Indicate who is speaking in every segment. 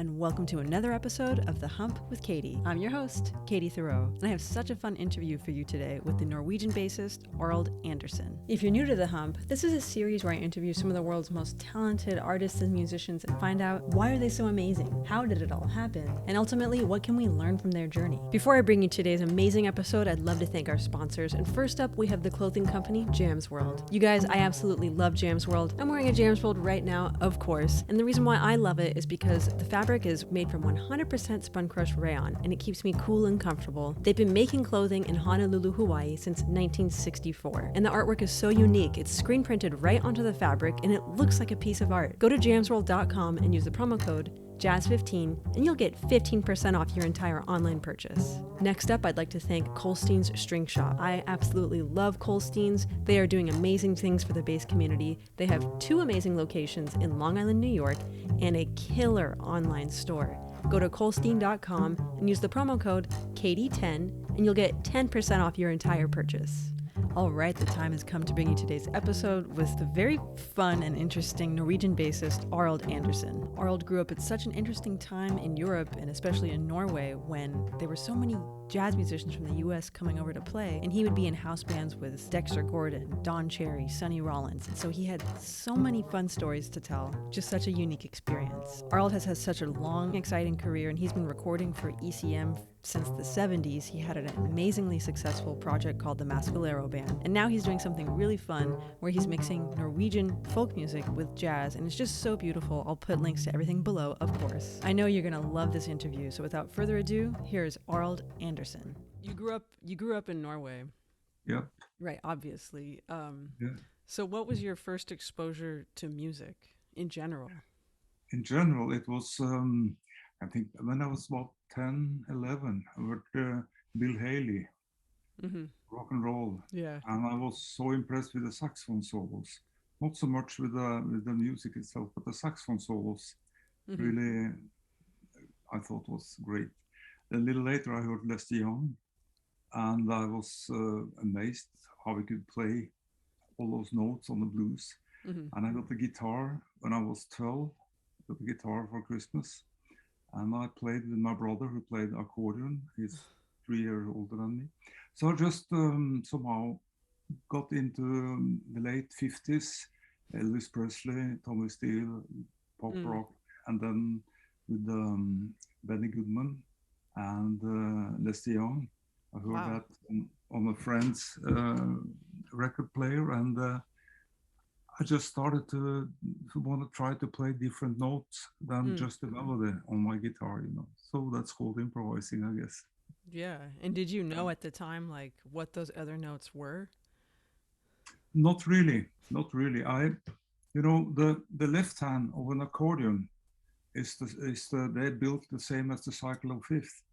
Speaker 1: and welcome to another episode of The Hump with Katie. I'm your host, Katie Thiroux, and I have such a fun interview for you today with the Norwegian bassist, Arild Andersen. If you're new to The Hump, this is a series where I interview some of the world's most talented artists and musicians and find out why are they so amazing, how did it all happen, and ultimately, what can we learn from their journey. Before I bring you today's amazing episode, I'd love to thank our sponsors, and first up, we have the clothing company, Jams World. You guys, I absolutely love Jams World. I'm wearing a Jams World right now, of course, and the reason why I love it is because the fabric is made from 100% spun crushed rayon, and it keeps me cool and comfortable. They've been making clothing in Honolulu, Hawaii since 1964, and the artwork is so unique. It's screen printed right onto the fabric, and it looks like a piece of art. Go to jamsworld.com and use the promo code JAZZ15, and you'll get 15% off your entire online purchase. Next up, I'd like to thank Kolstein's String Shop. I absolutely love Kolstein's. They are doing amazing things for the bass community. They have 2 amazing locations in Long Island, New York, and a killer online store. Go to kolstein.com and use the promo code KD10, and you'll get 10% off your entire purchase. All right, the time has come to bring you today's episode with the very fun and interesting Norwegian bassist Arild Andersen. Arild grew up at such an interesting time in Europe, and especially in Norway, when there were so many jazz musicians from the US coming over to play, and he would be in house bands with Dexter Gordon, Don Cherry, Sonny Rollins, and so he had so many fun stories to tell. Just such a unique experience. Arild has had such a long, exciting career, and he's been recording for ECM since the 70s. He had an amazingly successful project called the Masqualero band, and now he's doing something really fun where he's mixing Norwegian folk music with jazz, and it's just so beautiful. I'll put links to everything below, of course. I know you're gonna love this interview, so without further ado, here's Arild Andersen. You grew up in Norway.
Speaker 2: Yep.
Speaker 1: Right, obviously.
Speaker 2: Yeah.
Speaker 1: So what was your first exposure to music in general?
Speaker 2: In general, it was, I think when I was about 10, 11, I heard Bill Haley, rock and roll.
Speaker 1: Yeah.
Speaker 2: And I was so impressed with the saxophone solos. Not so much with the music itself, but the saxophone solos really, I thought was great. A little later, I heard Lester Young, and I was amazed how he could play all those notes on the blues. And I got the guitar when I was 12. I got the guitar for Christmas, and I played with my brother who played accordion. He's 3 years older than me. So I just somehow got into the late 50s, Elvis Presley, Tommy Steele, pop rock, and then with Benny Goodman and Lester Young. I heard that on a friend's record player, and I just started to want to try to play different notes than just the melody on my guitar, you know. So that's called improvising, I guess.
Speaker 1: Yeah. And did you know at the time, like, what those other notes were?
Speaker 2: Not really. The left hand of an accordion they built the same as the cycle of fifth.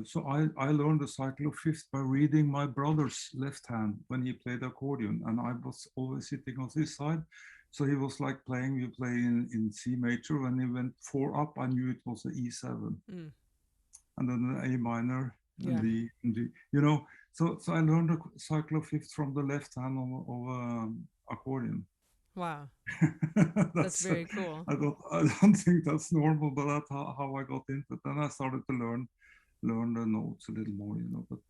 Speaker 2: So I learned the cycle of fifth by reading my brother's left hand when he played accordion, and I was always sitting on his side. So he was like you play in C major. When he went 4 up, I knew it was the E7, and then the A minor, and D, So I learned the cycle of fifth from the left hand of accordion.
Speaker 1: Wow. That's very cool.
Speaker 2: I don't think that's normal, but that's how I got into it. Then I started to learn the notes a little more, but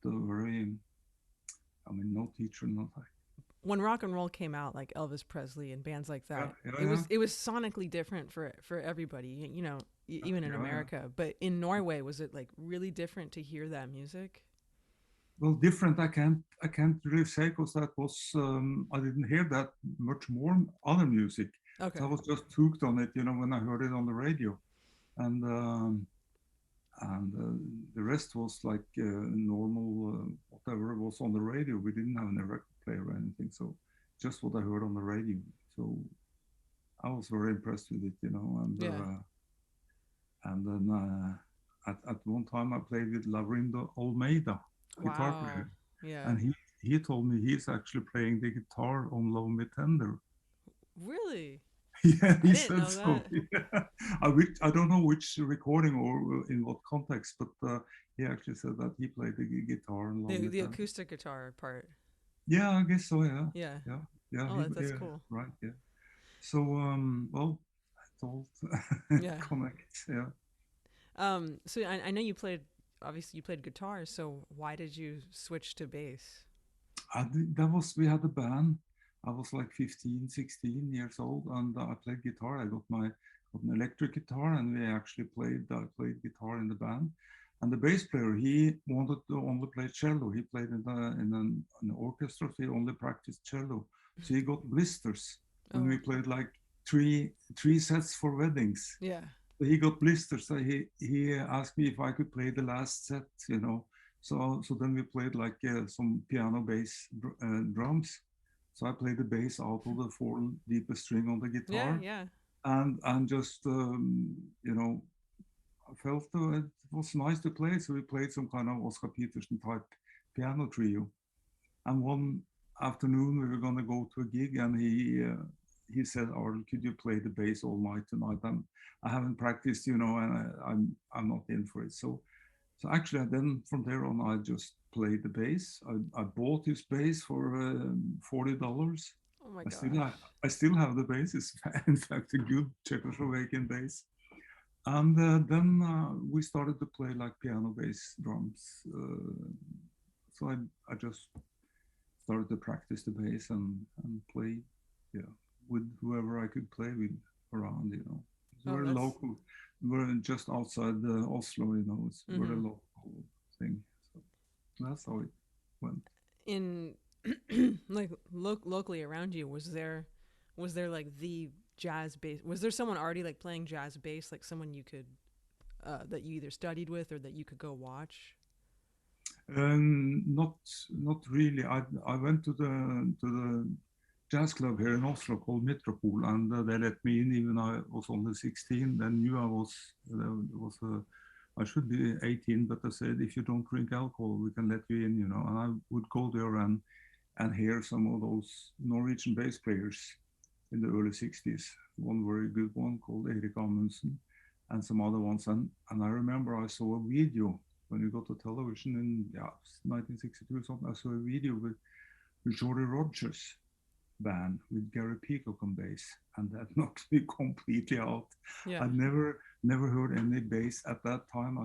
Speaker 2: no teacher, not like.
Speaker 1: When rock and roll came out, like Elvis Presley and bands like that, it was sonically different for everybody, even in America. Yeah. But in Norway, was it like really different to hear that music?
Speaker 2: Well, different, I can't really say, because that was, I didn't hear that much more other music.
Speaker 1: Okay.
Speaker 2: So I was just hooked on it, when I heard it on the radio. And the rest was like normal, whatever was on the radio. We didn't have any record player or anything, so just what I heard on the radio. So I was very impressed with it, and then at one time I played with Lavrindo Almeida, guitar player.
Speaker 1: Yeah.
Speaker 2: And he told me he's actually playing the guitar on Love Me Tender.
Speaker 1: Really?
Speaker 2: Yeah, he said so. Yeah. I don't know which recording or in what context, but he actually said that he played the guitar on Love Me Tender.
Speaker 1: The acoustic guitar part.
Speaker 2: Yeah, I guess so.
Speaker 1: Yeah. Oh, that's cool.
Speaker 2: Right. Yeah. So well, all
Speaker 1: Yeah.
Speaker 2: connects. Yeah.
Speaker 1: So I know obviously you played guitar, so why did you switch to bass?
Speaker 2: We had a band. I was like 15, 16 years old, and I played guitar. I got an electric guitar, and we actually I played guitar in the band. And the bass player, he wanted to only play cello. He played in an orchestra, so he only practiced cello. So he got blisters when
Speaker 1: Oh,
Speaker 2: we played like three sets for weddings.
Speaker 1: yeah.
Speaker 2: He got blisters. So he asked me if I could play the last set, So then we played like some piano bass drums. So I played the bass out of the four deepest string on the
Speaker 1: Yeah,
Speaker 2: guitar,
Speaker 1: yeah.
Speaker 2: and just I felt it was nice to play. So we played some kind of Oscar Peterson type piano trio. And one afternoon we were gonna go to a gig, and he said, "Arild, could you play the bass all night tonight? I haven't practiced, and I'm not in for it." So actually, then from there on, I just played the bass. I bought this bass for $40.
Speaker 1: Oh my
Speaker 2: I still
Speaker 1: gosh.
Speaker 2: have, I still have the bass. It's in fact a good Czechoslovakian bass. And then we started to play like piano bass drums. So I just started to practice the bass and play, yeah, with whoever I could play with around. It's
Speaker 1: Oh,
Speaker 2: very
Speaker 1: that's
Speaker 2: local. We're just outside Oslo. It's very local thing. So that's how it went.
Speaker 1: in like locally around you. Was there like the jazz bass? Was there someone already like playing jazz bass, like someone you could that you either studied with or that you could go watch?
Speaker 2: Not really. I went to the jazz club here in Oslo called Metropole, and they let me in even I was only 16. They knew I should be 18, but they said if you don't drink alcohol, we can let you in. And I would go there and hear some of those Norwegian bass players in the early 60s. One very good one called Erik Amundsen, and some other ones. And I remember I saw a video when we got to television in 1962 or something. I saw a video with Johnny Rogers band with Gary Peacock on bass, and that knocked me completely out.
Speaker 1: Yeah.
Speaker 2: I'd never heard any bass at that time.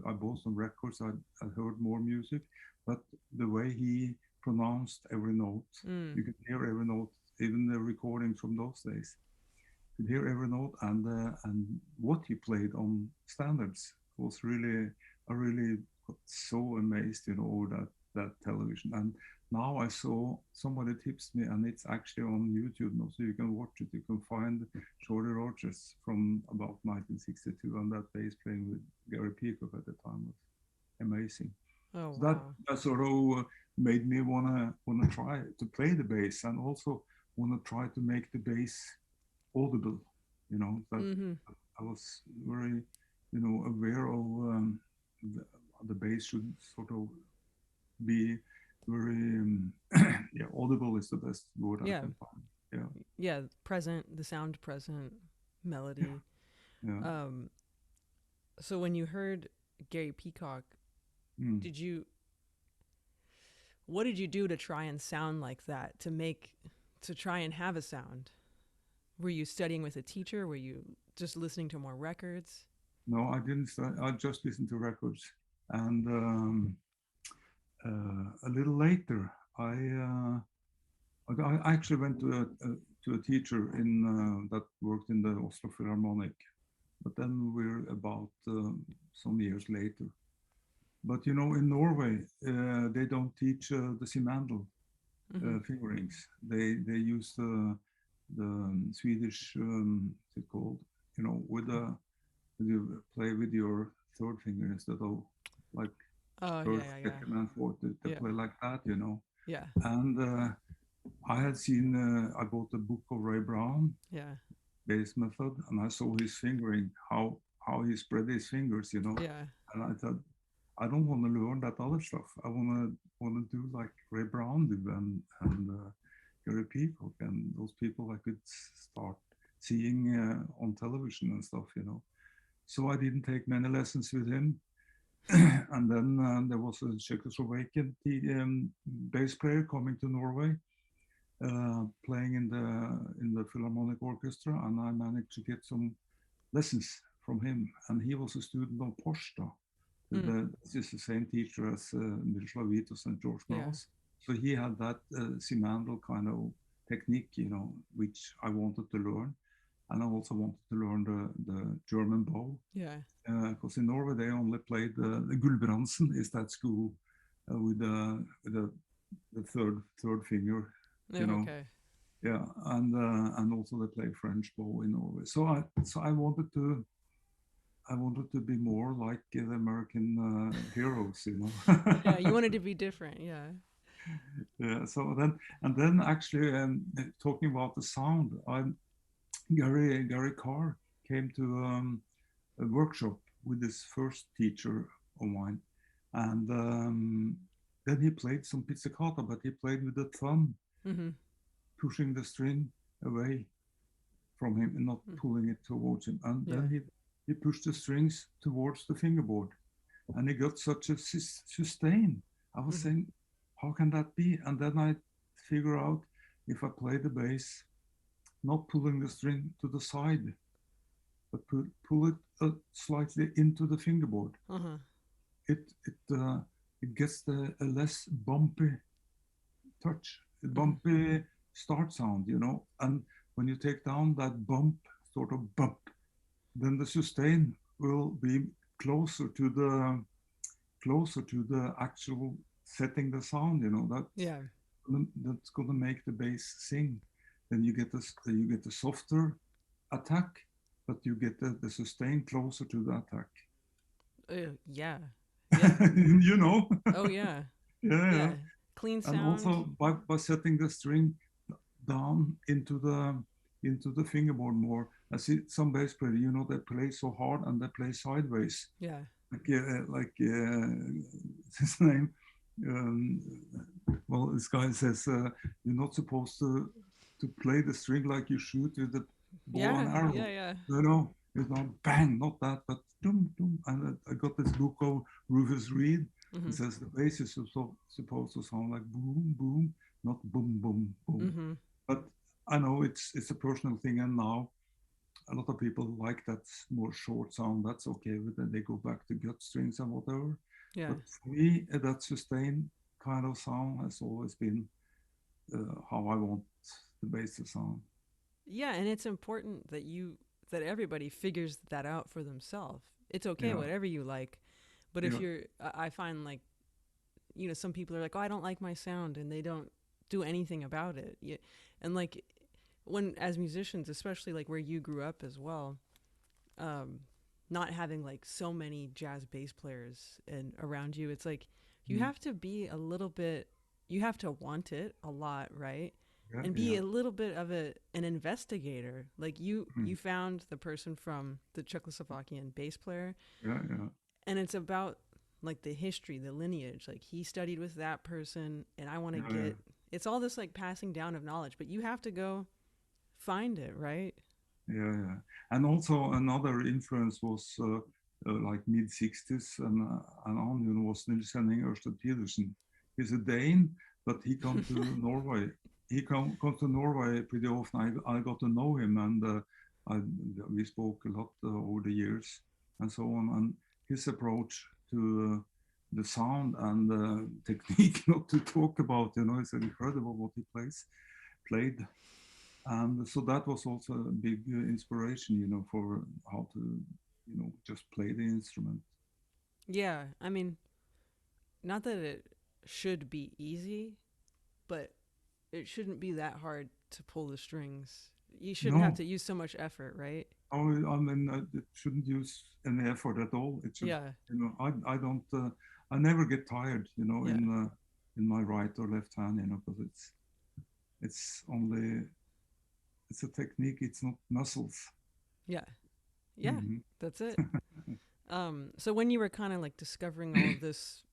Speaker 2: I bought some records. I heard more music, but the way he pronounced every note, you could hear every note, even the recordings from those days. You could hear every note, and what he played on standards was really, I really got so amazed, over that television. And now I saw somebody tips me, and it's actually on YouTube now, so you can watch it. You can find Johnny Rogers from about 1962, and that bass playing with Gary Peacock at the time was amazing.
Speaker 1: Oh
Speaker 2: So
Speaker 1: wow.
Speaker 2: that sort of made me wanna try to play the bass, and also wanna try to make the bass audible. That I was very, aware of the bass should sort of be very yeah, audible is the best word I
Speaker 1: Yeah.
Speaker 2: can find. Yeah.
Speaker 1: Yeah. Present. The sound present. Melody.
Speaker 2: Yeah.
Speaker 1: So when you heard Gary Peacock,
Speaker 2: Mm.
Speaker 1: what did you do to try and sound like that, to try and have a sound? Were you studying with a teacher? Were you just listening to more records?
Speaker 2: No, I didn't. I just listened to records, and a little later, I actually went to a teacher that worked in the Oslo Philharmonic, but then we're about some years later. But in Norway, they don't teach the simandl fingerings. They use the Swedish, what's it called? With you play with your third finger instead of like
Speaker 1: Oh
Speaker 2: first,
Speaker 1: yeah, yeah,
Speaker 2: second, and fourth. They
Speaker 1: yeah,
Speaker 2: play like that.
Speaker 1: yeah,
Speaker 2: And I had seen. I bought the book of Ray Brown
Speaker 1: yeah,
Speaker 2: bass method, and I saw his fingering, how he spread his fingers.
Speaker 1: yeah,
Speaker 2: And I thought, I don't want to learn that other stuff. I want to do like Ray Brown did, and Geri Peacock and those people I could start seeing on television and stuff. So I didn't take many lessons with him. And then there was a Czechoslovakian bass player coming to Norway, playing in the Philharmonic Orchestra, and I managed to get some lessons from him. And he was a student of Porsta. This is the same teacher as Miroslav Vitos and George Mraz. So he had that Simandl kind of technique, which I wanted to learn. And I also wanted to learn the German bow.
Speaker 1: Yeah.
Speaker 2: Because in Norway, they only played the Gulbrandsen is that school with the third finger,
Speaker 1: Okay.
Speaker 2: Yeah, and also they play French bow in Norway. So I wanted to be more like the American heroes,
Speaker 1: Yeah, you wanted to be different, yeah.
Speaker 2: Yeah. So then actually talking about the sound, Geri Carr came to a workshop with this first teacher of mine, and then he played some pizzicato, but he played with the thumb, pushing the string away from him and not pulling it towards him. And then he pushed the strings towards the fingerboard, and he got such a sustain. I was saying, how can that be? And then I figure out if I play the bass, not pulling the string to the side, but pull it slightly into the fingerboard. It gets a less bumpy touch, a bumpy start sound, And when you take down that bump, sort of bump, then the sustain will be closer to the actual setting the sound, that's going to make the bass sing. Then you get the softer attack, but you get the sustain closer to the attack.
Speaker 1: Yeah.
Speaker 2: Oh
Speaker 1: yeah.
Speaker 2: Yeah.
Speaker 1: Clean sound.
Speaker 2: And also by setting the string down into the fingerboard more. I see some bass players, they play so hard and they play sideways.
Speaker 1: Yeah.
Speaker 2: Like his name. Well, this guy says you're not supposed to play the string like you shoot with the bow and arrow.
Speaker 1: Yeah.
Speaker 2: It's not bang, not that, but dum dum. And I got this book of Rufus Reid. It says the bass is supposed to sound like boom boom, not boom boom boom. But I know it's a personal thing, and now a lot of people like that more short sound. That's okay with it. They go back to gut strings and whatever.
Speaker 1: Yeah.
Speaker 2: But for me, that sustained kind of sound has always been how I want the bass to sound.
Speaker 1: Yeah, and it's important that everybody figures that out for themselves. It's okay, whatever you like. But if I find like, some people are like, oh, I don't like my sound, and they don't do anything about it. And like, as musicians, especially like where you grew up as well, not having like so many jazz bass players and around you, it's like you have to be a little bit, you have to want it a lot, right? And be a little bit of an investigator. Like you found the person from the Czechoslovakian bass player. And it's about like the history, the lineage. Like he studied with that person, and I want to it's all this like passing down of knowledge, but you have to go find it, right?
Speaker 2: Yeah. And also another influence was like mid-60s and on, was Nils Henning Ørsted Pedersen. He's a Dane, but he comes to Norway. He comes to Norway pretty often. I got to know him, and we spoke a lot over the years and so on. And his approach to the sound and the technique, not to talk about, it's incredible what he played. And so that was also a big inspiration, for how to, just play the instrument.
Speaker 1: Yeah, I mean, not that it should be easy, but it shouldn't be that hard to pull the strings. You shouldn't have to use so much effort, right?
Speaker 2: Oh, I mean, it shouldn't use any effort at all. It should, I don't, I never get tired, in my right or left hand, because it's a technique. It's not muscles.
Speaker 1: Yeah, that's it. So when you were kind of like discovering all of this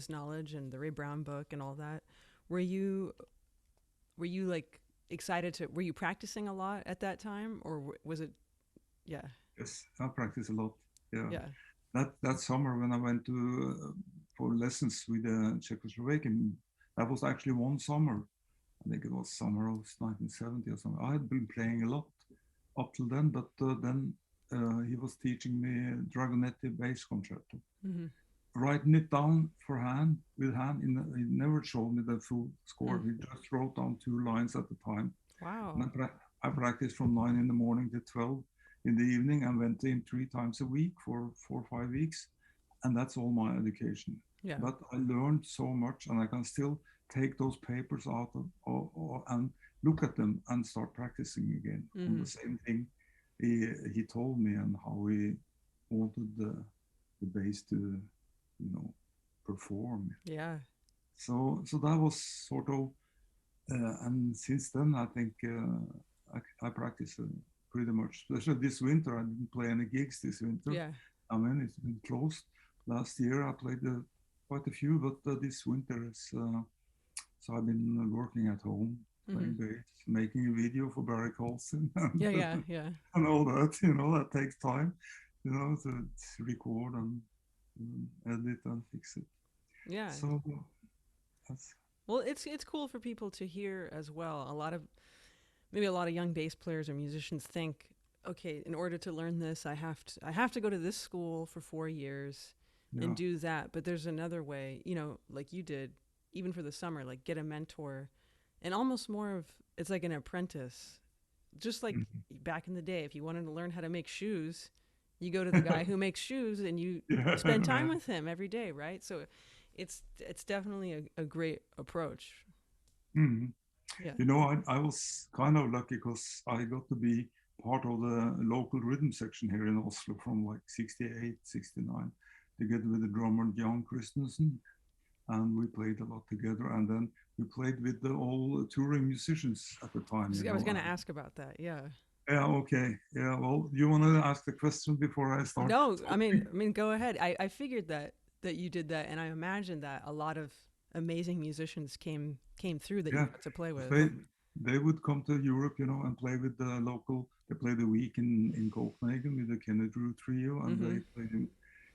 Speaker 1: knowledge and the Ray Brown book and all that, were you like excited were you practicing a lot at that time, or was it? Yeah.
Speaker 2: Yes, I practice a lot. Yeah. That summer when I went to for lessons with the Czechoslovakian, that was actually one summer. I think it was summer of 1970 or something. I had been playing a lot up till then, but then he was teaching me Dragonetti bass concerto, writing it down for hand with hand. He never showed me the full score. He just wrote down 2 lines at a time.
Speaker 1: Wow.
Speaker 2: And I practiced from 9 in the morning to 12 in the evening and went in 3 times a week for 4 or 5 weeks. And that's all my education.
Speaker 1: Yeah.
Speaker 2: But I learned so much, and I can still take those papers out and look at them and start practicing again on the same thing he told me, and how he wanted the bass to, perform.
Speaker 1: Yeah.
Speaker 2: So that was sort of, and since then I think I practice pretty much. Especially this winter, I didn't play any gigs this winter.
Speaker 1: Yeah.
Speaker 2: I mean, it's been closed. Last year I played quite a few, but this winter is. So I've been working at home, playing bass, making a video for Berklee College.
Speaker 1: Yeah.
Speaker 2: And all that, that takes time, to record and edit and fix it.
Speaker 1: Yeah.
Speaker 2: So that's.
Speaker 1: Well, it's cool for people to hear as well. Maybe a lot of young bass players or musicians think, okay, in order to learn this, I have to go to this school for 4 years and do that. But there's another way, like you did, even for the summer, like get a mentor, and almost more of, it's like an apprentice. Just like back in the day, if you wanted to learn how to make shoes, you go to the guy who makes shoes and you spend time with him every day, right? So it's definitely a great approach.
Speaker 2: Yeah. I was kind of lucky because I got to be part of the local rhythm section here in Oslo from like 68, 69, together with the drummer Jan Christensen. And we played a lot together. And then we played with all touring musicians at the time.
Speaker 1: I was going to ask about that. Yeah.
Speaker 2: Yeah. Okay. Yeah. Well, you want to ask the question before I start?
Speaker 1: No, I mean, go ahead. I figured that you did that, and I imagined that a lot of amazing musicians came through that you got to play with.
Speaker 2: They would come to Europe, and play with the local. They played a week in Copenhagen with the Kennedy Trio, and they played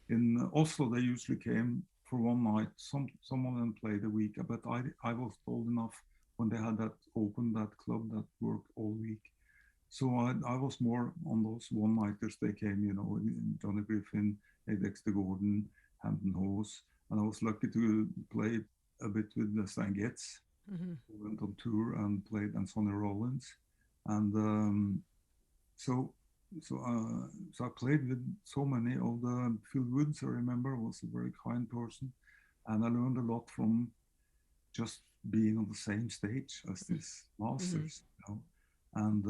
Speaker 2: in Oslo. They usually came for one night. Some of them played a week, but I was old enough when they had that club that worked all week. So I was more on those one-nighters. They came, Johnny Griffin, Dexter Gordon, Hampton Hose, and I was lucky to play a bit with the Stan Getz, who went on tour and played, and Sonny Rollins, and so I played with so many of the Phil Woods. I remember was a very kind person, and I learned a lot from just being on the same stage as these masters, and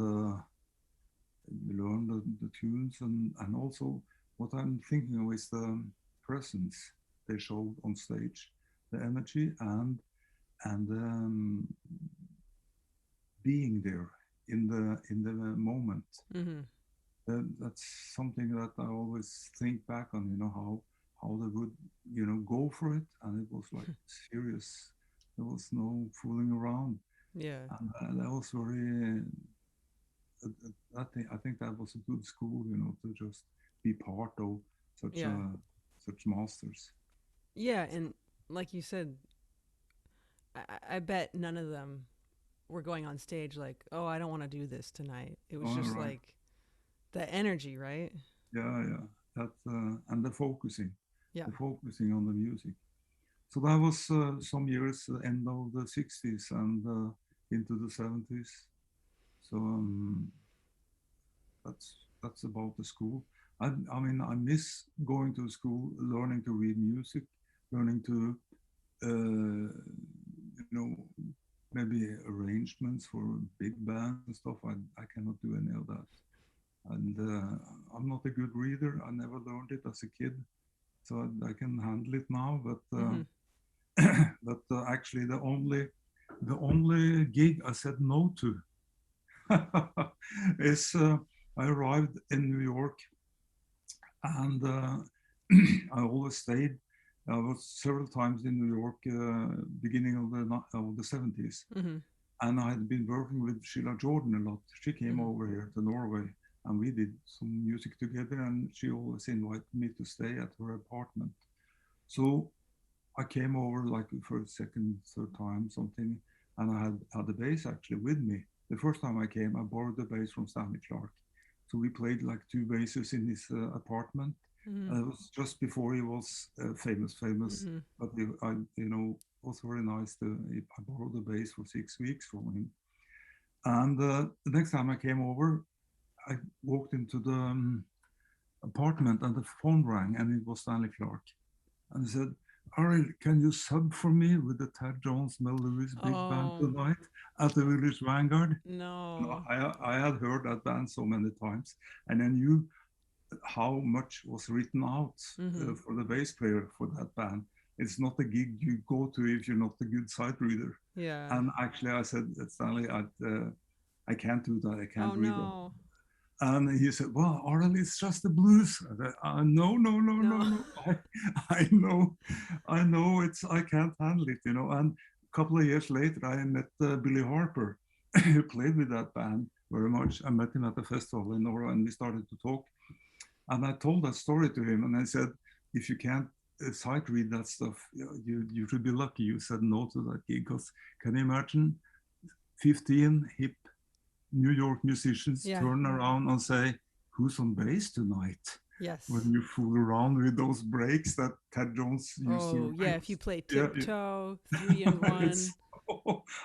Speaker 2: learn the tunes, and also what I'm thinking of is the presence they showed on stage, the energy and being there in the moment. That's something that I always think back on, how they would, go for it, and it was like serious. There was no fooling around.
Speaker 1: Yeah.
Speaker 2: And that was very. I think that was a good school, to just be part of such masters.
Speaker 1: Yeah, and like you said, I bet none of them were going on stage like, oh, I don't want to do this tonight. It was just like the energy, right?
Speaker 2: Yeah. That and the focusing on the music. So that was some years, end of the 60s and into the 70s. So that's about the school. I mean, I miss going to school, learning to read music, learning to, maybe arrangements for big bands and stuff. I cannot do any of that. And I'm not a good reader. I never learned it as a kid, so I can handle it now. But actually, the only gig I said no to is I arrived in New York, and I always stayed. I was several times in New York, beginning of the 70s, and I had been working with Sheila Jordan a lot. She came over here to Norway, and we did some music together, and she always invited me to stay at her apartment. So I came over like for a second, third time, something, and I had the bass actually with me. The first time I came, I borrowed the bass from Stanley Clarke. So we played like two basses in his apartment.
Speaker 1: Mm-hmm.
Speaker 2: It was just before he was famous.
Speaker 1: Mm-hmm.
Speaker 2: But it was very nice. I borrowed the bass for 6 weeks from him. And the next time I came over, I walked into the apartment and the phone rang, and it was Stanley Clarke. And he said, Arild, can you sub for me with the Tad Jones Mel Lewis big band
Speaker 1: Oh,
Speaker 2: tonight at the Village Vanguard? No,
Speaker 1: no.
Speaker 2: I had heard that band so many times, and I knew how much was written out
Speaker 1: Mm-hmm.
Speaker 2: for the bass player for that band. It's not a gig you go to if you're not a good sight reader.
Speaker 1: Yeah.
Speaker 2: And actually, I said, Stanley, I can't do that. I
Speaker 1: Oh,
Speaker 2: can't read that.
Speaker 1: no.
Speaker 2: And he said, well, Arild, it's just the blues. I said, no, no, no, no,
Speaker 1: No.
Speaker 2: no. I know I can't handle it, And a couple of years later, I met Billy Harper, who played with that band very much. I met him at the festival in Norway, and we started to talk. And I told that story to him, and I said, if you can't sight read that stuff, you should be lucky you said no to that gig. Because can you imagine 15 hip New York musicians turn around and say, who's on bass tonight?
Speaker 1: Yes.
Speaker 2: When you fool around with those breaks that Tad Jones used to
Speaker 1: write. Yeah, if you play Tiptoe, 3 and 1.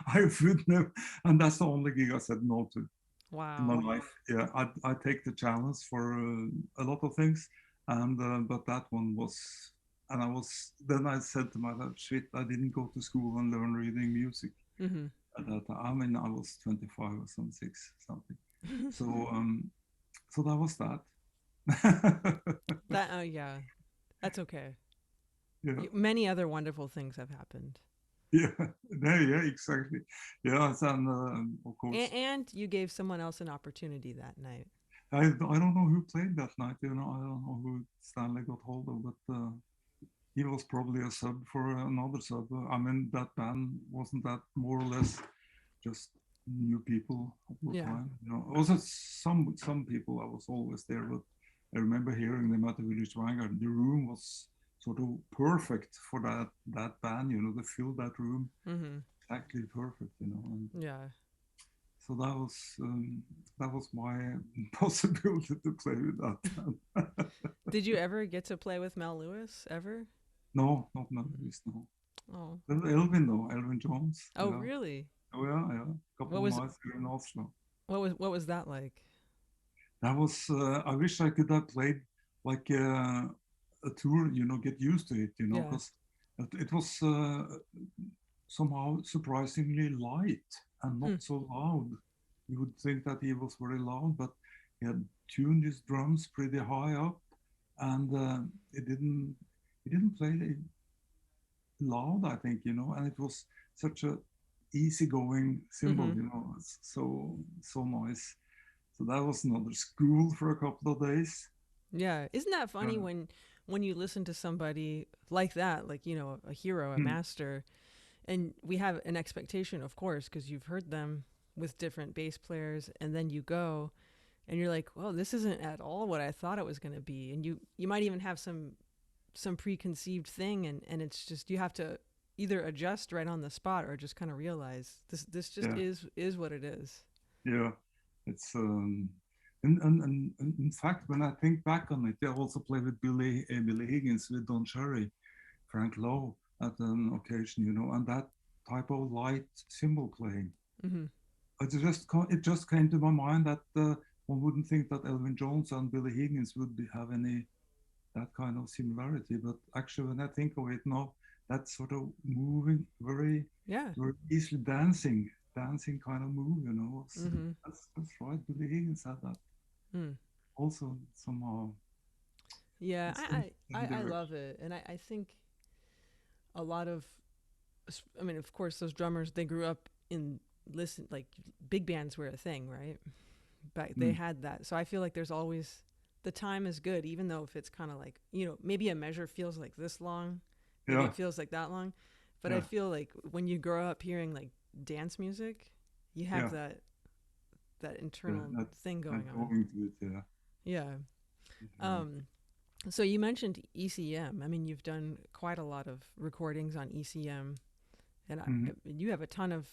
Speaker 2: I would never, and that's the only gig I said no to.
Speaker 1: Wow.
Speaker 2: In my life. Yeah, I take the challenge for a lot of things, and but that one was, and then I said to myself, shit, I didn't go to school and learn reading music.
Speaker 1: Mm-hmm.
Speaker 2: At that time. I mean, I was 25 or something. So that was that.
Speaker 1: Yeah, that's okay.
Speaker 2: Yeah.
Speaker 1: Many other wonderful things have happened.
Speaker 2: Yeah, yeah, exactly. Yeah, and of course.
Speaker 1: And you gave someone else an opportunity that night.
Speaker 2: I don't know who played that night. I don't know who Stanley got hold of, but he was probably a sub for another sub. I mean, that band wasn't that more or less just new people all the time. Also some people I was always there, but I remember hearing them at the Village Vanguard. The room was sort of perfect for that band. They filled that room exactly perfect. And
Speaker 1: yeah.
Speaker 2: So that was my possibility to play with that.
Speaker 1: Did you ever get to play with Mel Lewis ever?
Speaker 2: No, not Mel Lewis. No.
Speaker 1: Oh.
Speaker 2: Elvin Jones.
Speaker 1: Oh, really?
Speaker 2: Oh yeah. A couple of nights here in Oslo.
Speaker 1: What was that like?
Speaker 2: That was. I wish I could have played like a tour. Get used to it. Because it was somehow surprisingly light and not so loud. You would think that he was very loud, but he had tuned his drums pretty high up, and he didn't play loud, I think, and it was such a easygoing cymbal, so nice. So that was another school for a couple of days.
Speaker 1: Yeah, isn't that funny when you listen to somebody like that, like a hero, a master, and we have an expectation, of course, because you've heard them with different bass players, and then you go, and you're like, well, this isn't at all what I thought it was going to be, and you might even have some preconceived thing, and it's just you have to either adjust right on the spot or just kind of realize this just is what it is.
Speaker 2: Yeah, it's and in fact, when I think back on it, I also played with Billy Higgins, with Don Cherry, Frank Lowe at an occasion, and that type of light cymbal playing.
Speaker 1: Mm-hmm.
Speaker 2: It just came to my mind that one wouldn't think that Elvin Jones and Billy Higgins would have any that kind of similarity, but actually, when I think of it now, that's sort of moving very easily dancing kind of move, That's right. Billy Higgins had that also somehow.
Speaker 1: Yeah, I love it, and I think a lot of, I mean, of course, those drummers, they grew up in like big bands were a thing, right? But they had that, so I feel like there's always the time is good, even though if it's kind of like maybe a measure feels like this long, maybe it feels like that long, but I feel like when you grow up hearing like dance music, you have that internal thing going on. So you mentioned ECM. I mean, you've done quite a lot of recordings on ECM, And
Speaker 2: Mm-hmm.
Speaker 1: you have a ton of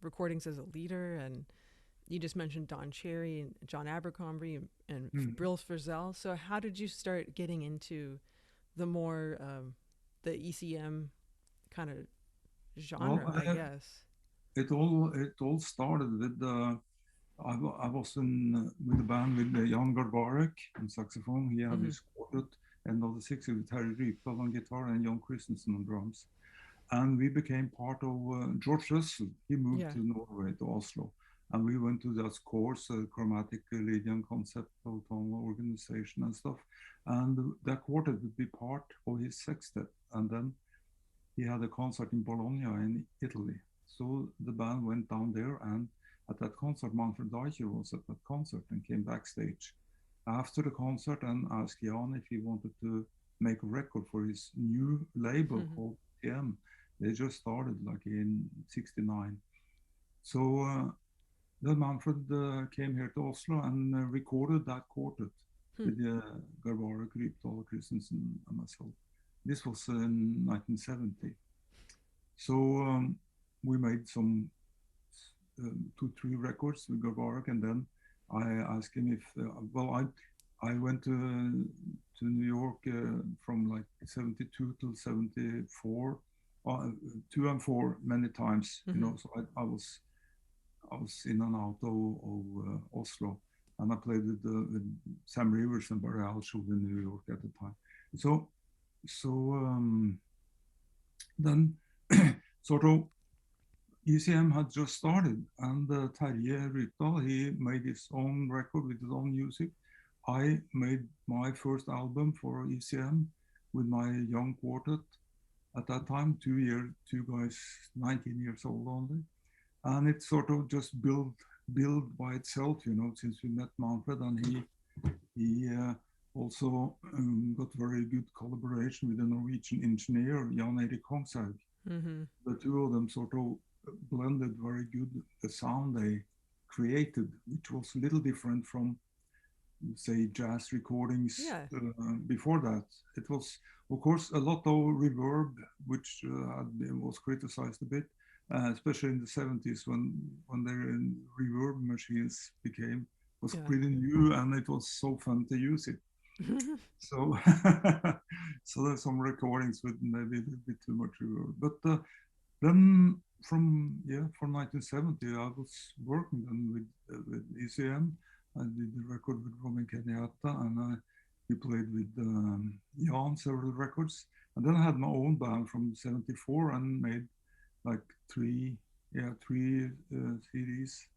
Speaker 1: recordings as a leader, and you just mentioned Don Cherry and John Abercrombie and
Speaker 2: Mm-hmm.
Speaker 1: Brill Frisell. So how did you start getting into the more the ECM kind of
Speaker 2: Well,
Speaker 1: genre, I guess?
Speaker 2: it all started with I was in with the band with Jan Garbarek on saxophone. He had
Speaker 1: Mm-hmm.
Speaker 2: his quartet, and of the 60s with Terry Rypdal on guitar and Jon Christensen on drums. And we became part of George Russell. He moved
Speaker 1: Yeah.
Speaker 2: to Norway, to Oslo. And we went to that course, chromatic Lydian conceptual tonal organization and stuff. And that quartet would be part of his sextet. And then he had a concert in Bologna in Italy. So the band went down there, and at that concert, Manfred Eicher was at that concert and came backstage after the concert and asked Jan if he wanted to make a record for his new label
Speaker 1: Mm-hmm.
Speaker 2: called TM. They just started like in '69. So then Manfred came here to Oslo and recorded that quartet
Speaker 1: Hmm.
Speaker 2: with Garbarek, Rypdal, Christensen, and myself. This was in 1970. So we made some 2, 3 records with Garbarek, and then I asked him if I went to New York from like 72 to 74, 2 and 4 many times,
Speaker 1: Mm-hmm.
Speaker 2: So I was in and out of Oslo, and I played with Sam Rivers and Barry Alshow in New York at the time. So then sort of ECM had just started, and Terje Rypdal, he made his own record with his own music. I made my first album for ECM with my young quartet at that time, 2 guys, 19 years old only. And it sort of just built by itself, since we met Manfred, and he also got very good collaboration with the Norwegian engineer, Jan Erik Kongshaug.
Speaker 1: Mm-hmm.
Speaker 2: The two of them sort of blended very good the sound they created, which was a little different from, say, jazz recordings
Speaker 1: Yeah.
Speaker 2: before that. It was, of course, a lot of reverb, which was criticized a bit, especially in the 70s when their reverb machines was
Speaker 1: Yeah.
Speaker 2: pretty new, and it was so fun to use it. So, so there's some recordings with maybe a little bit too much reverb, but then from 1970, I was working then with ECM. I did the record with Roman Kenyatta, and we played with Jan several records. And then I had my own band from '74 and made like three CDs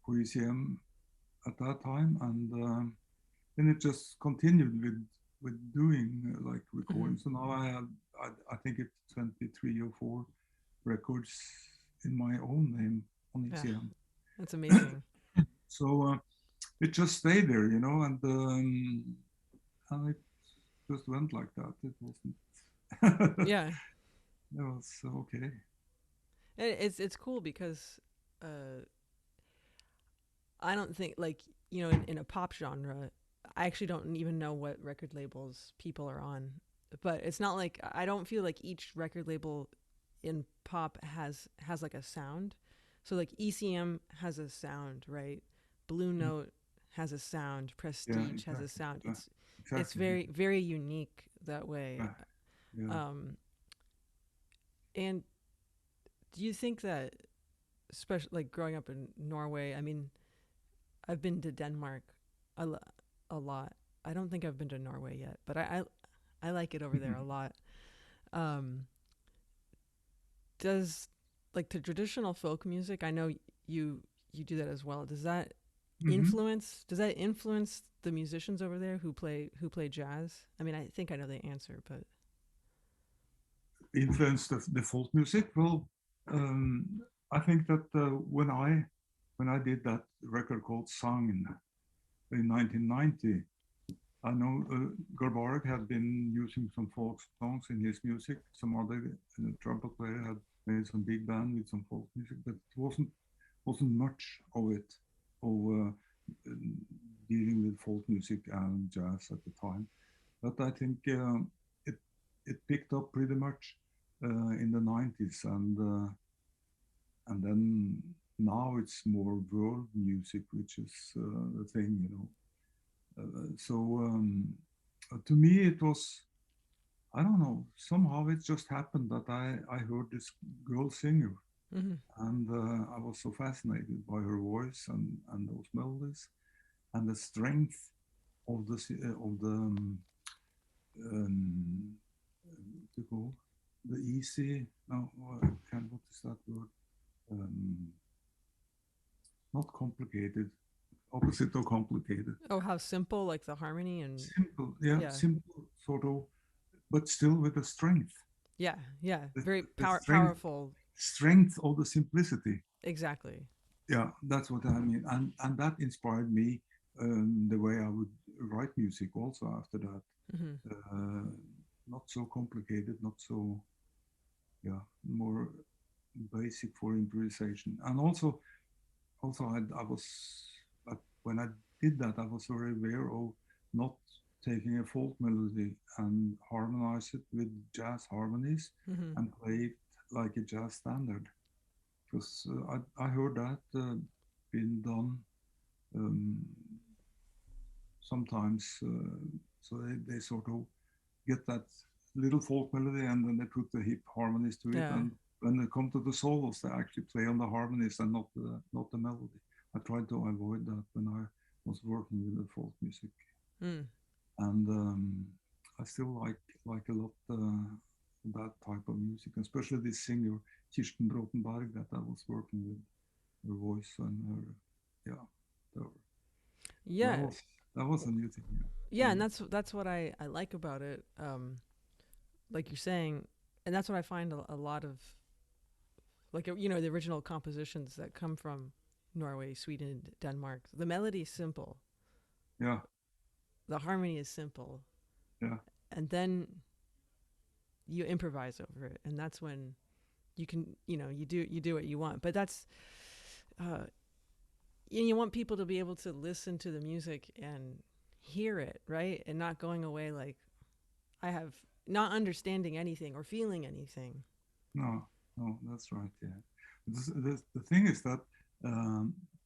Speaker 2: for ECM at that time, and then it just continued with doing like recordings.
Speaker 1: Mm-hmm.
Speaker 2: So now I think it's 23 or 4 records in my own name on
Speaker 1: Yeah.
Speaker 2: ECM.
Speaker 1: That's amazing.
Speaker 2: So it just stayed there, and it just went like that. It wasn't.
Speaker 1: Yeah.
Speaker 2: It was okay.
Speaker 1: It's cool because I don't think, like, in a pop genre, I actually don't even know what record labels people are on. But it's not like, I don't feel like each record label in pop has like a sound. So like ECM has a sound, right? Blue Note has a sound.
Speaker 2: Yeah,
Speaker 1: Prestige has a
Speaker 2: exactly.
Speaker 1: sound.
Speaker 2: Yeah,
Speaker 1: It's
Speaker 2: exactly.
Speaker 1: very, very unique that way.
Speaker 2: Yeah.
Speaker 1: And do you think that, especially like growing up in Norway, I mean, I've been to Denmark a lot. I don't think I've been to Norway yet, but I like it over there a lot. Does, like, the traditional folk music, I know you do that as well. Does that influence the musicians over there who play jazz? I mean, I think I know the answer, but
Speaker 2: Influenced the folk music. Well, I think that when I did that record called Sung in 1990, I know Garbarek had been using some folk songs in his music. Some other trumpet player had made some big band with some folk music, but it wasn't much of it of dealing with folk music and jazz at the time. But I think it picked up pretty much in the 90s, and then now it's more world music, which is the thing, you know. To me, it was, I don't know, somehow it just happened that I heard this girl singer, and I was so fascinated by her voice and those melodies and the strength of um, to go the easy. No, what is that word? Not complicated. Opposite of complicated.
Speaker 1: Oh, how simple, like the harmony and
Speaker 2: simple, yeah. Simple sort of, but still with the strength.
Speaker 1: Yeah, very
Speaker 2: strength,
Speaker 1: powerful.
Speaker 2: Strength of the simplicity.
Speaker 1: Exactly.
Speaker 2: Yeah, that's what I mean, and that inspired me the way I would write music. Also after that, not so complicated, not so, more basic for improvisation, and also I was, when I did that, I was very aware of not taking a folk melody and harmonize it with jazz harmonies and play it like a jazz standard. Because I heard that being done sometimes. So they sort of get that little folk melody and then they put the hip harmonies to it. And when they come to the solos, they actually play on the harmonies and not the melody. I tried to avoid that when I was working with the folk music. And I still like a lot that type of music, especially this singer Kirsten Brotenberg that I was working with, her voice and her, that was a new thing.
Speaker 1: Yeah, and that's what I like about it. Like you're saying, and that's what I find a lot of, like, the original compositions that come from Norway, Sweden, Denmark. The melody is simple.
Speaker 2: Yeah.
Speaker 1: The harmony is simple.
Speaker 2: Yeah.
Speaker 1: And then you improvise over it, and that's when you can, you do what you want. But that's, you want people to be able to listen to the music and hear it, right? And not going away like, I have not understanding anything or feeling anything.
Speaker 2: No, that's right. Yeah. The thing is that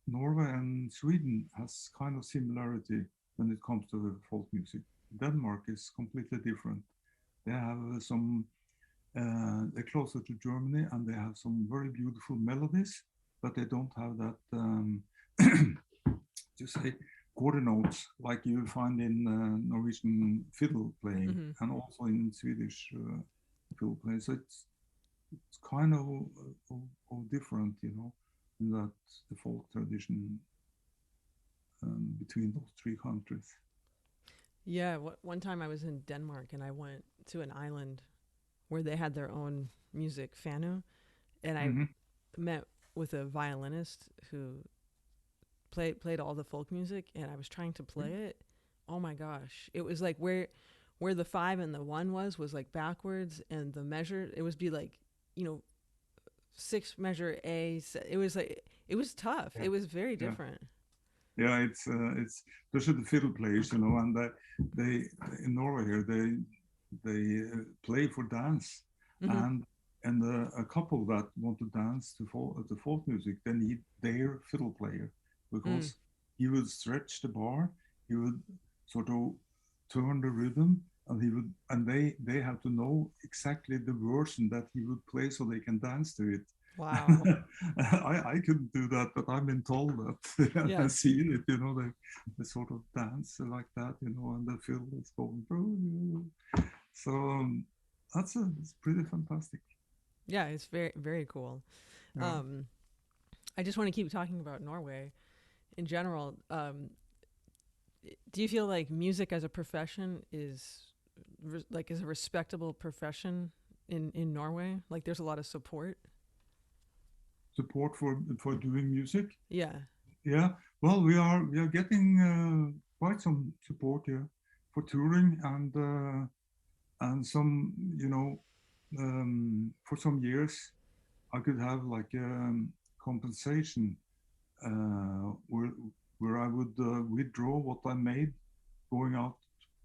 Speaker 2: Norway and Sweden has kind of similarity when it comes to the folk music. Denmark is completely different. They have they're closer to Germany and they have some very beautiful melodies, but they don't have that, to say, quarter notes like you find in Norwegian fiddle playing and also in Swedish fiddle playing. So it's kind of different, in that the folk tradition between those three countries.
Speaker 1: Yeah, one time I was in Denmark and I went to an island where they had their own music, Fanø, and I met with a violinist who played all the folk music, and I was trying to play it. Oh my gosh, it was like where the 5 and the 1 was like backwards, and the measure, it would be like 6 measure A. It was like, it was tough. It was very different.
Speaker 2: Yeah, it's those are the fiddle players, and they in Norway here they play for dance, and a couple that want to dance to folk music, they need their fiddle player, because he would stretch the bar, he would sort of turn the rhythm, and they have to know exactly the version that he would play so they can dance to it.
Speaker 1: Wow.
Speaker 2: I couldn't do that, but I've been told that. I've seen it, they sort of dance like that, and the fiddle is going through. So it's pretty fantastic.
Speaker 1: Yeah, it's very, very cool. Yeah. I just want to keep talking about Norway in general. Do you feel like music as a profession is a respectable profession in Norway? Like there's a lot of support?
Speaker 2: Support for doing music?
Speaker 1: Yeah.
Speaker 2: Well, we are getting quite some support here for touring, and some, for some years I could have like compensation where I would withdraw what I made going out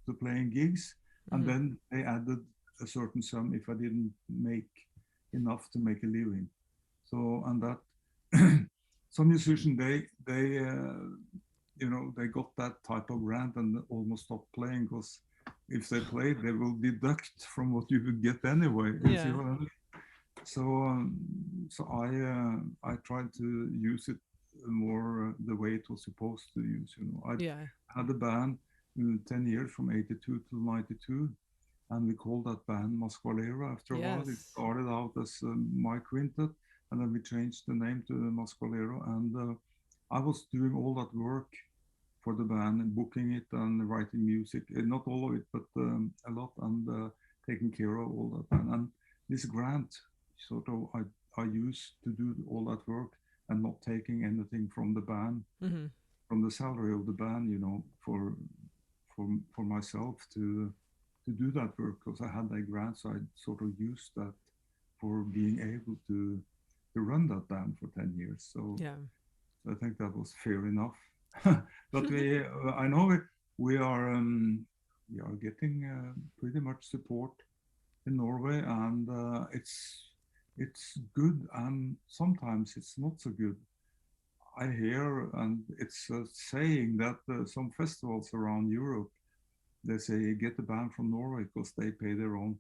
Speaker 2: to playing gigs, and then they added a certain sum if I didn't make enough to make a living. So, and that some musicians, they got that type of grant and almost stopped playing, because if they play, they will deduct from what you would get anyway. You see
Speaker 1: Yeah.
Speaker 2: what I mean? So, I tried to use it more the way it was supposed to use. I
Speaker 1: Yeah.
Speaker 2: had a band 10 years from 82 to 92, and we called that band Masqualero. After a while, it
Speaker 1: Yes.
Speaker 2: started out as my quintet, and then we changed the name to Masqualero. And I was doing all that work for the band and booking it and writing music, not all of it, but a lot, and taking care of all that. And this grant, sort of, I used to do all that work and not taking anything from the band,
Speaker 1: Mm-hmm.
Speaker 2: from the salary of the band, for myself to do that work, because I had that grant, so I sort of used that for being able to run that band for 10 years. So
Speaker 1: Yeah.
Speaker 2: I think that was fair enough. But I know we are getting pretty much support in Norway, and it's good, and sometimes it's not so good. I hear, and it's a saying that some festivals around Europe, they say get the band from Norway because they pay their own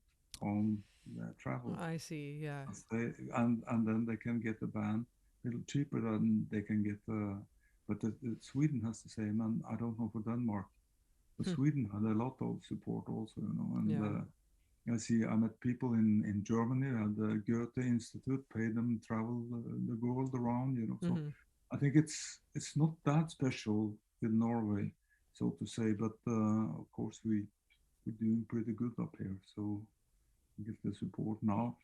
Speaker 2: travel.
Speaker 1: I see. Yeah.
Speaker 2: And then they can get the band a little cheaper than they can get. But Sweden has the same, and I don't know for Denmark. But
Speaker 1: Hmm.
Speaker 2: Sweden had a lot of support also, and
Speaker 1: Yeah.
Speaker 2: I met people in Germany at the Goethe Institute, paid them travel the world around, So
Speaker 1: Mm-hmm.
Speaker 2: I think it's not that special in Norway, so to say. But of course we're doing pretty good up here, so we get the support now.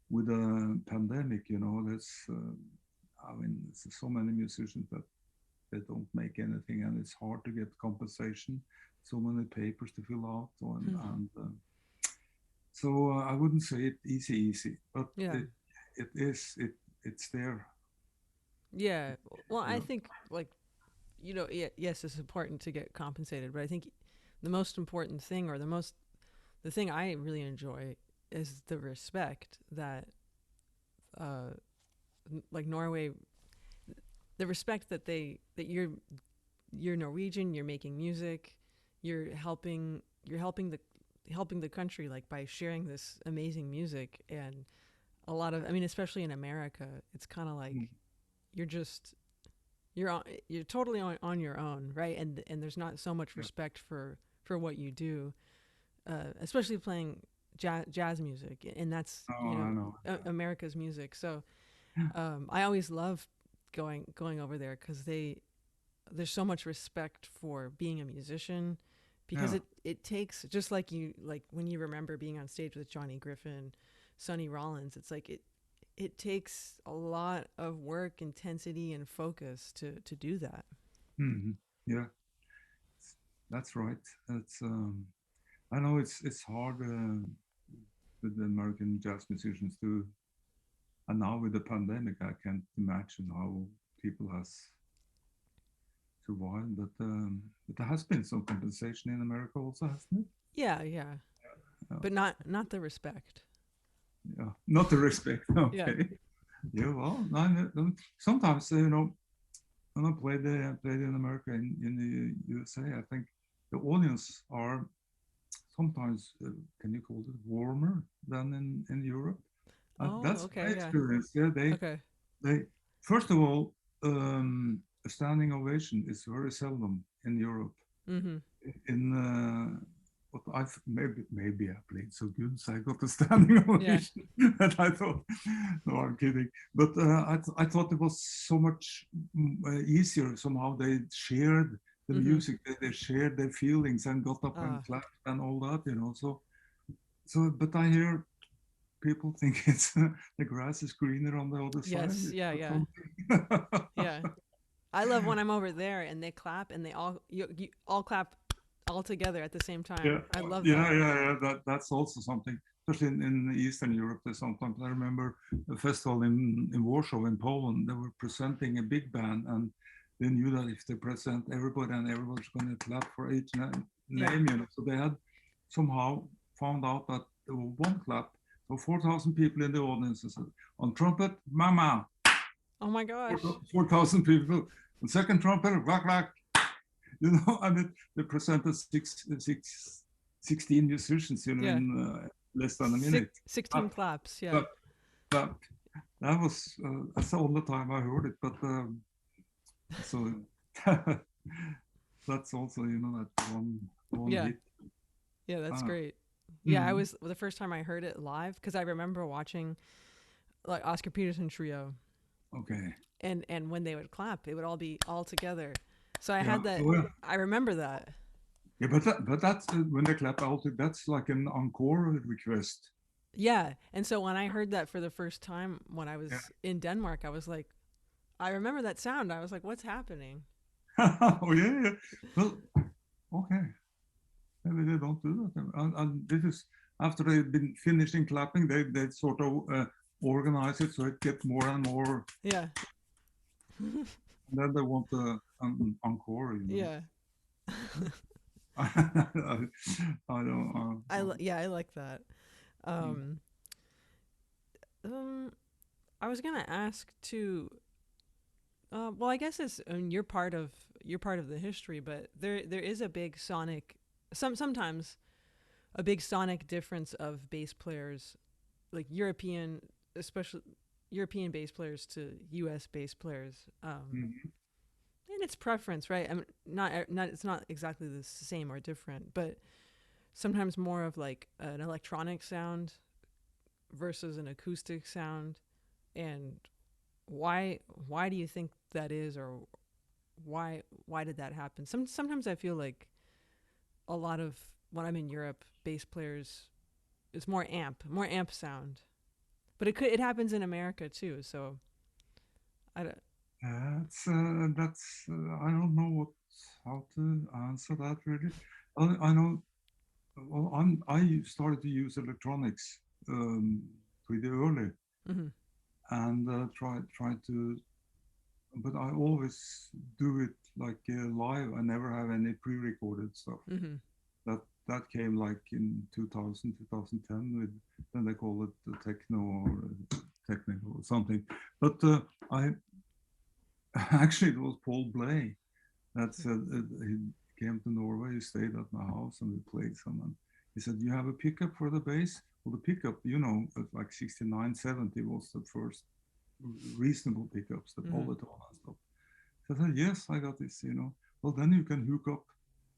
Speaker 2: With the pandemic, there's I mean, there's so many musicians that they don't make anything, and it's hard to get compensation. So many papers to fill out,
Speaker 1: Hmm.
Speaker 2: and so I wouldn't say it easy, but
Speaker 1: Yeah.
Speaker 2: it's there.
Speaker 1: Yeah. Well, I
Speaker 2: Yeah.
Speaker 1: think like yes, it's important to get compensated, but I think the most important thing, or the thing I really enjoy, is the respect that, uh, like Norway, the respect that you're Norwegian, you're making music, you're helping the country, like, by sharing this amazing music. And a lot of, I mean, especially in America, it's kind of
Speaker 2: Mm.
Speaker 1: like you're just you're totally on your own, right? And there's not so much
Speaker 2: Yeah.
Speaker 1: respect for what you do, especially playing jazz music, and that's
Speaker 2: Oh, I know.
Speaker 1: America's music. So I always love going over there because there's so much respect for being a musician, because
Speaker 2: Yeah.
Speaker 1: it takes, just like when you remember being on stage with Johnny Griffin, Sonny Rollins, it's like it takes a lot of work, intensity, and focus to do that.
Speaker 2: Hmm. Yeah, that's right. It's I know it's hard with the American jazz musicians too, and now with the pandemic, I can't imagine how people has survived. But there has been some compensation in America also, hasn't it?
Speaker 1: Yeah, yeah,
Speaker 2: Yeah,
Speaker 1: but not the respect.
Speaker 2: yeah. Not the respect.
Speaker 1: Yeah.
Speaker 2: Okay. Yeah. Well, no, sometimes when I played in America, in the USA, I think the audience are sometimes, can you call it, warmer than in Europe.
Speaker 1: Oh,
Speaker 2: That's my
Speaker 1: okay, yeah.
Speaker 2: experience. Yeah,
Speaker 1: Okay.
Speaker 2: they first of all, a standing ovation is very seldom in Europe.
Speaker 1: Mm-hmm.
Speaker 2: In what I've maybe I played so good, so I got a standing
Speaker 1: Yeah.
Speaker 2: ovation that I thought. No, I'm kidding. But I thought it was so much easier. Somehow they shared the
Speaker 1: Mm-hmm.
Speaker 2: music, they shared their feelings and got up and
Speaker 1: Uh,
Speaker 2: clapped and all that. So, but I hear people think it's the grass is greener on the other side.
Speaker 1: yes,
Speaker 2: Is
Speaker 1: yeah,
Speaker 2: that
Speaker 1: yeah,
Speaker 2: something?
Speaker 1: yeah. I love when I'm over there and they clap and they you all clap all together at the same
Speaker 2: Yeah,
Speaker 1: time. I love
Speaker 2: yeah,
Speaker 1: that.
Speaker 2: yeah, yeah. That's also something, especially in Eastern Europe. There's sometimes I remember a festival in Warsaw in Poland. They were presenting a big band, and they knew that if they present everybody and everybody's going to clap for each
Speaker 1: Yeah.
Speaker 2: name. So they had somehow found out that there was one clap. So 4,000 people in the audience. I said, on trumpet, Mama.
Speaker 1: Oh my gosh.
Speaker 2: 4,000 people. On second trumpet, rock, rock. You know, I mean, they presented 16 musicians, you know,
Speaker 1: Yeah.
Speaker 2: in less than a minute.
Speaker 1: 16 claps, yeah.
Speaker 2: But that was, that's the only time I heard it. But so that's also, you know, that one
Speaker 1: Yeah.
Speaker 2: hit.
Speaker 1: Yeah, that's great. Yeah, I was the first time I heard it live because I remember watching like Oscar Peterson Trio.
Speaker 2: Okay.
Speaker 1: And when they would clap, it would all be all together. So I had that. I remember that.
Speaker 2: Yeah, but that's when they clap out. That's like an encore request.
Speaker 1: Yeah, and so when I heard that for the first time when I was in Denmark, I was like, I remember that sound. I was like, what's happening?
Speaker 2: Oh yeah. Well, okay. Maybe they don't do that. And this is after they've been finishing clapping, they sort of organize it so it gets more and more.
Speaker 1: Yeah.
Speaker 2: And then they want an encore. You know?
Speaker 1: Yeah.
Speaker 2: I don't.
Speaker 1: I like that. I was gonna ask too. Well, I guess it's you're part of the history, but there is a big sonic. Sometimes a big sonic difference of bass players, like European, especially European bass players to U.S. bass players. And it's preference, right? I mean, not it's not exactly the same or different, but sometimes more of like an electronic sound versus an acoustic sound. And why do you think that is, or why did that happen? Sometimes I feel like a lot of when I'm in Europe, bass players, it's more amp sound, but it happens in America too. So I don't.
Speaker 2: That's I don't know how to answer that really. I know. Well, I started to use electronics pretty early, and try to, but I always do it like live. I never have any pre-recorded stuff. That came like in 2000, 2010 with, then they call it the techno or technical or something. But I actually, it was Paul Bley that said he came to Norway, he stayed at my house and we played some. And he said, you have a pickup for the bass? Well, the pickup, you know, like 69, 70 was the first reasonable pickups, the polytone and stuff. So I said, yes, I got this, you know. Well, then you can hook up.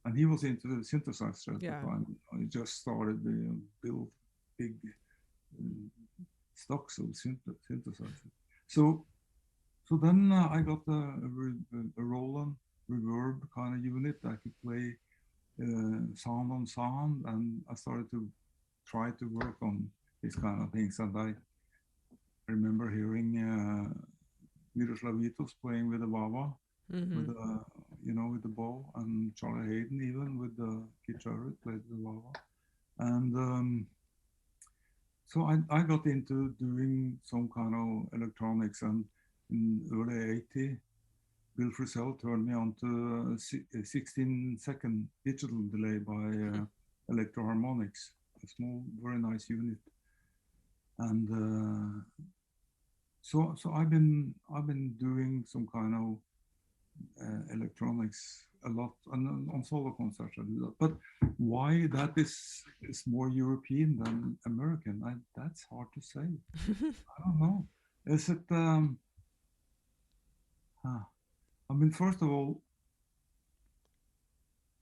Speaker 2: And he was into the synthesizer at the time. He just started to build big stocks of synthesizers. So then I got a Roland reverb kind of unit that I could play sound on sound, and I started to try to work on these kind of things. And I remember hearing Miroslav Vitos playing with the wah-wah, with the, you know, with the bow, and Charlie Hayden even with the guitar played the wah-wah. And so I got into doing some kind of electronics, and in early 80, Bill Frisell turned me on to a 16-second digital delay by Electro-Harmonix, a small, very nice unit. And so I've been doing some kind of electronics a lot, and on solo concerts I do that. But why that is more European than American, that's hard to say. I don't know. Is it? I mean, first of all,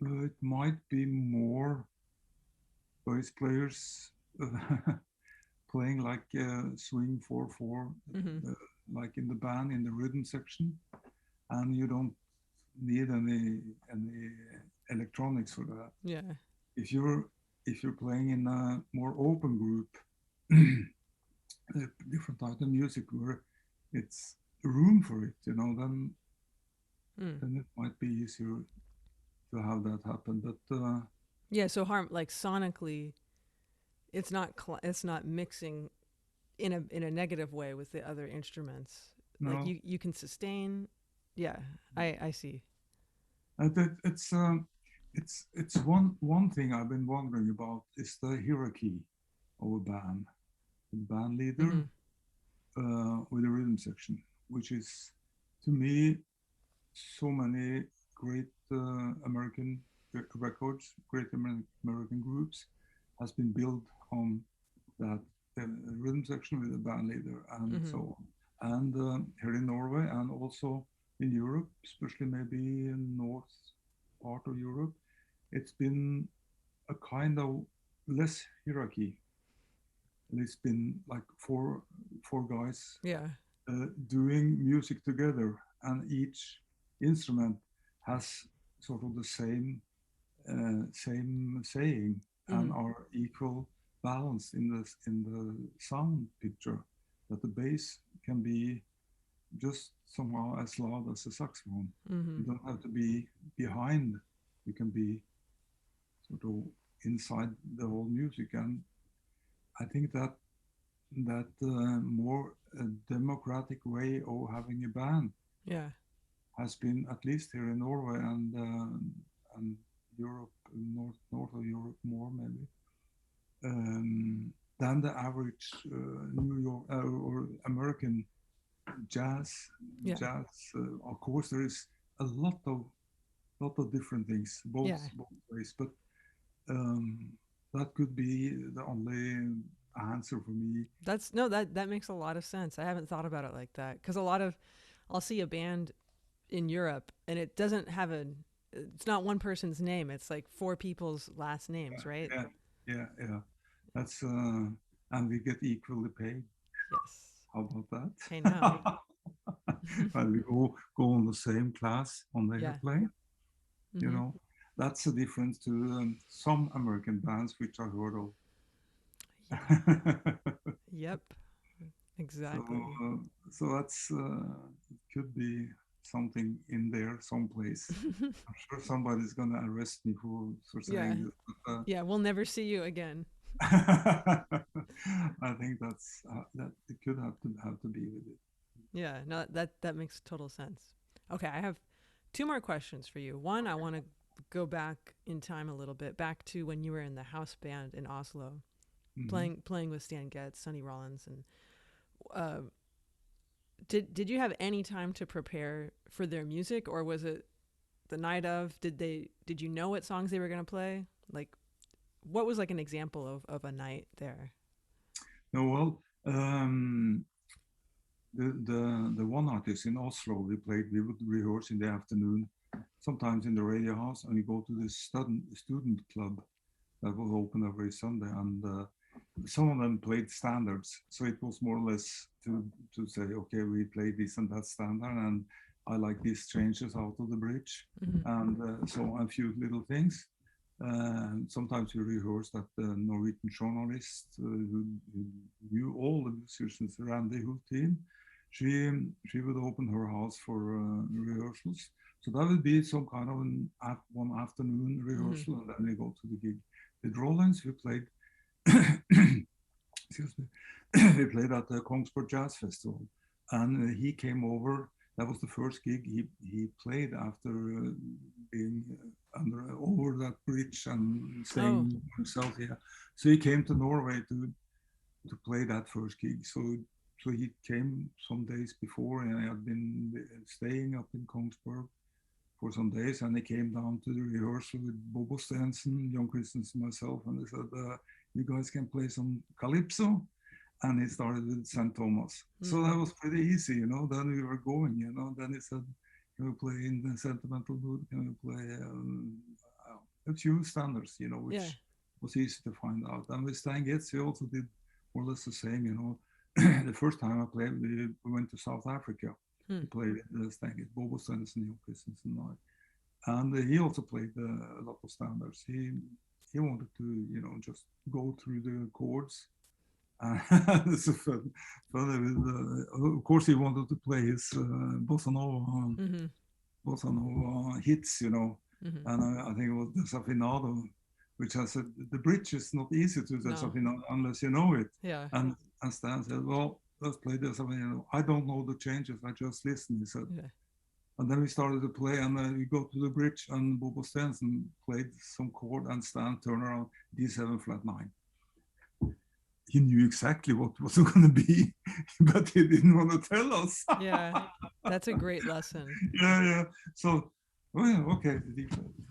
Speaker 2: it might be more bass players playing like swing 4/4, like in the band in the rhythm section, and you don't need any electronics for that.
Speaker 1: Yeah.
Speaker 2: If you're playing in a more open group, a different type of music where it's room for it, you know, then it might be easier to have that happen. But
Speaker 1: yeah, so like sonically, it's not mixing in a negative way with the other instruments.
Speaker 2: no,
Speaker 1: like you can sustain. Yeah, I see.
Speaker 2: It's one thing I've been wondering about is the hierarchy of a band. band leader,
Speaker 1: Mm-hmm.
Speaker 2: with a rhythm section, which is, to me, so many great American records, great American groups has been built on that rhythm section with a band leader and
Speaker 1: Mm-hmm.
Speaker 2: so on. And here in Norway and also in Europe, especially maybe in north part of Europe, it's been a kind of less hierarchy. It's been like four guys
Speaker 1: Yeah.
Speaker 2: doing music together, and each instrument has sort of the same saying and
Speaker 1: Mm-hmm.
Speaker 2: are equal balance in the sound picture. That the bass can be just somehow as loud as the saxophone.
Speaker 1: Mm-hmm.
Speaker 2: You don't have to be behind. You can be sort of inside the whole music, and I think that more democratic way of having a band
Speaker 1: Yeah.
Speaker 2: has been, at least here in Norway and Europe, north of Europe more maybe, than the average New York or American jazz.
Speaker 1: Yeah.
Speaker 2: Jazz, of course, there is a lot of different things,
Speaker 1: Yeah.
Speaker 2: both ways, but um, that could be the only answer for me.
Speaker 1: That's no, that makes a lot of sense. I haven't thought about it like that because a lot of I'll see a band in Europe and it doesn't have it's not one person's name. It's like four people's last names, right?
Speaker 2: Yeah, yeah. That's and we get equally paid.
Speaker 1: Yes.
Speaker 2: How about
Speaker 1: I know.
Speaker 2: that? And we go on the same class on the
Speaker 1: Yeah.
Speaker 2: airplane. You
Speaker 1: Mm-hmm.
Speaker 2: know, that's the difference to some American bands which I heard of.
Speaker 1: Yeah. Yep.
Speaker 2: So,
Speaker 1: Exactly.
Speaker 2: so that's it could be something in there someplace. I'm sure somebody's gonna arrest me for
Speaker 1: Yeah.
Speaker 2: saying this, but
Speaker 1: Yeah. We'll never see you again.
Speaker 2: I think that it could have to be with it.
Speaker 1: Yeah. No, that makes total sense. Okay, I have two more questions for you. One, I want to go back in time a little bit, back to when you were in the house band in Oslo,
Speaker 2: Hmm.
Speaker 1: playing with Stan Getz, Sonny Rollins, and uh, did you have any time to prepare for their music, or was it the night of? Did you know what songs they were gonna play? Like, what was like an example of a night there?
Speaker 2: No, well, the one artist in Oslo we would rehearse in the afternoon, sometimes in the radio house, and we go to this student club that was open every Sunday, and some of them played standards, so it was more or less to say, okay, we play this and that standard, and I like these changes out of the bridge,
Speaker 1: Mm-hmm.
Speaker 2: and so a few little things. Sometimes we rehearsed at the Norwegian journalist who knew all the musicians around the whole team. She would open her house for rehearsals. So that would be some kind of one afternoon
Speaker 1: Mm-hmm.
Speaker 2: rehearsal, and then we go to the gig. With Rollins, we played. Excuse me. We played at the Kongsberg Jazz Festival, and he came over. That was the first gig he played after being over that bridge and
Speaker 1: Oh.
Speaker 2: staying himself here. So he came to Norway to play that first gig. So he came some days before, and I had been staying up in Kongsberg for some days, and he came down to the rehearsal with Bobo Stenson, Jon Christensen, myself, and they said, "You guys can play some calypso." And he started with St. Thomas. So that
Speaker 1: Mm.
Speaker 2: was pretty easy, you know. Then we were going, you know. Then he said, "Can we play in the Sentimental Mood? Can we play a few standards, you know,
Speaker 1: Yeah.
Speaker 2: which was easy to find out." And with Stan Getz, we also did more or less the same, you know. The first time I played, we went to South Africa.
Speaker 1: Hmm.
Speaker 2: He played with Stan Getz, Bobo Stenson, Jon Christensen, and he also played a lot of standards. He wanted to, you know, just go through the chords. It's funny with, of course, he wanted to play his
Speaker 1: Mm-hmm.
Speaker 2: bossa nova hits, you know,
Speaker 1: Mm-hmm.
Speaker 2: and I think it was Desafinado, which has the bridge is not easy to
Speaker 1: No.
Speaker 2: Desafinado unless you know it.
Speaker 1: Yeah.
Speaker 2: And Stan said, "Well, let's play Desafinado. I don't know the changes. I just listen," he said.
Speaker 1: Yeah.
Speaker 2: And then we started to play, and we go to the bridge, and Bobo Stenson played some chord, and Stan turned around D7 flat 9. he knew exactly what was going to be, but he didn't want to tell us.
Speaker 1: Yeah, that's a great lesson.
Speaker 2: Yeah. So, oh yeah, okay.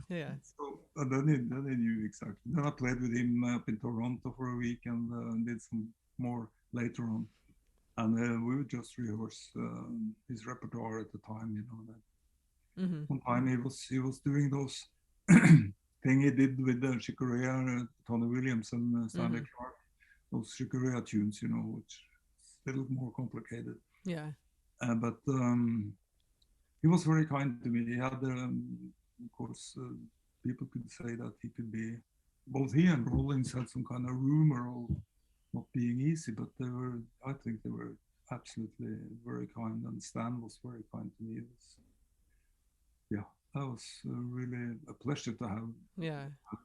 Speaker 1: Yeah.
Speaker 2: So then he knew exactly. Then I played with him up in Toronto for a week and did some more later on. And we would just rehearse his repertoire at the time, you know. That
Speaker 1: Mm-hmm.
Speaker 2: one time he was doing those thing he did with Chick Corea, Tony Williams, and Stanley Clarke. Those Chick Corea tunes, you know, which is a little more complicated.
Speaker 1: Yeah.
Speaker 2: But he was very kind to me. He had, of course, people could say that he could be. Both he and Rollins had some kind of rumor of not being easy, but I think they were absolutely very kind, and Stan was very kind to me. It was, yeah, that was really a pleasure to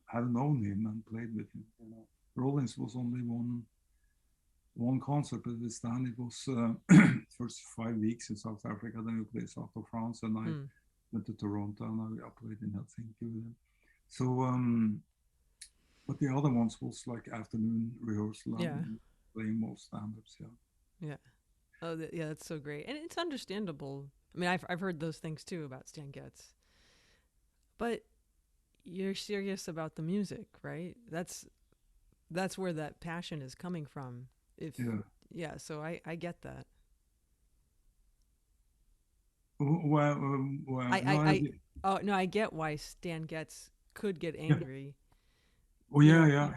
Speaker 2: have known him and played with him. You know, Rollins was only one concert, but with Stan it was first 5 weeks in South Africa, then we played south of France, and I went to Toronto and I played in Helsinki with him. So. But the other ones was like afternoon rehearsal and playing more standards.
Speaker 1: Yeah. Oh, yeah, that's so great, and it's understandable. I mean, I've heard those things too about Stan Getz, but you're serious about the music, right? That's where that passion is coming from. So I get that. I get why Stan Getz could get angry.
Speaker 2: Oh yeah.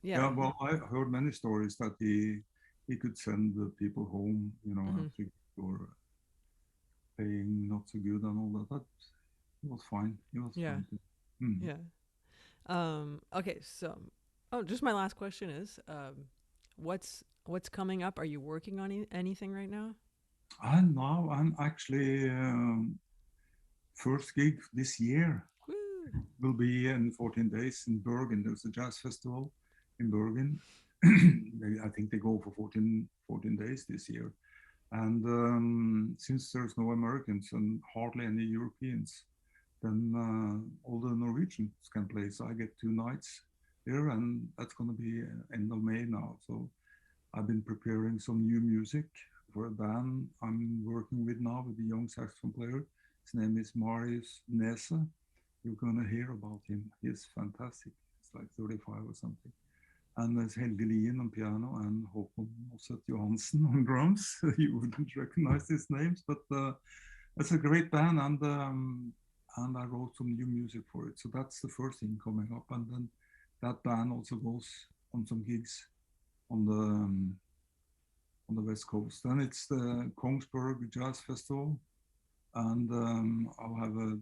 Speaker 2: Well, I heard many stories that he could send the people home, you know, after or paying not so good and all that. That was fine. It was fine.
Speaker 1: Yeah. Okay. So, just my last question is, what's coming up? Are you working on anything right now?
Speaker 2: Now I'm actually first gig this year. Will be in 14 days in Bergen. There's a jazz festival in Bergen. I think they go for 14 days this year. And since there's no Americans and hardly any Europeans, then all the Norwegians can play. So I get 2 nights there, and that's going to be end of May now. So I've been preparing some new music for a band I'm working with now with a young saxophone player. His name is Marius Nese. You're going to hear about him. He's fantastic. He's like 35 or something. And there's Helge Lien on piano and Håkon Mosset Johansen on drums. You wouldn't recognize these names, but it's a great band, and I wrote some new music for it. So that's the first thing coming up. And then that band also goes on some gigs on the West Coast. Then it's the Kongsberg Jazz Festival, and I'll have a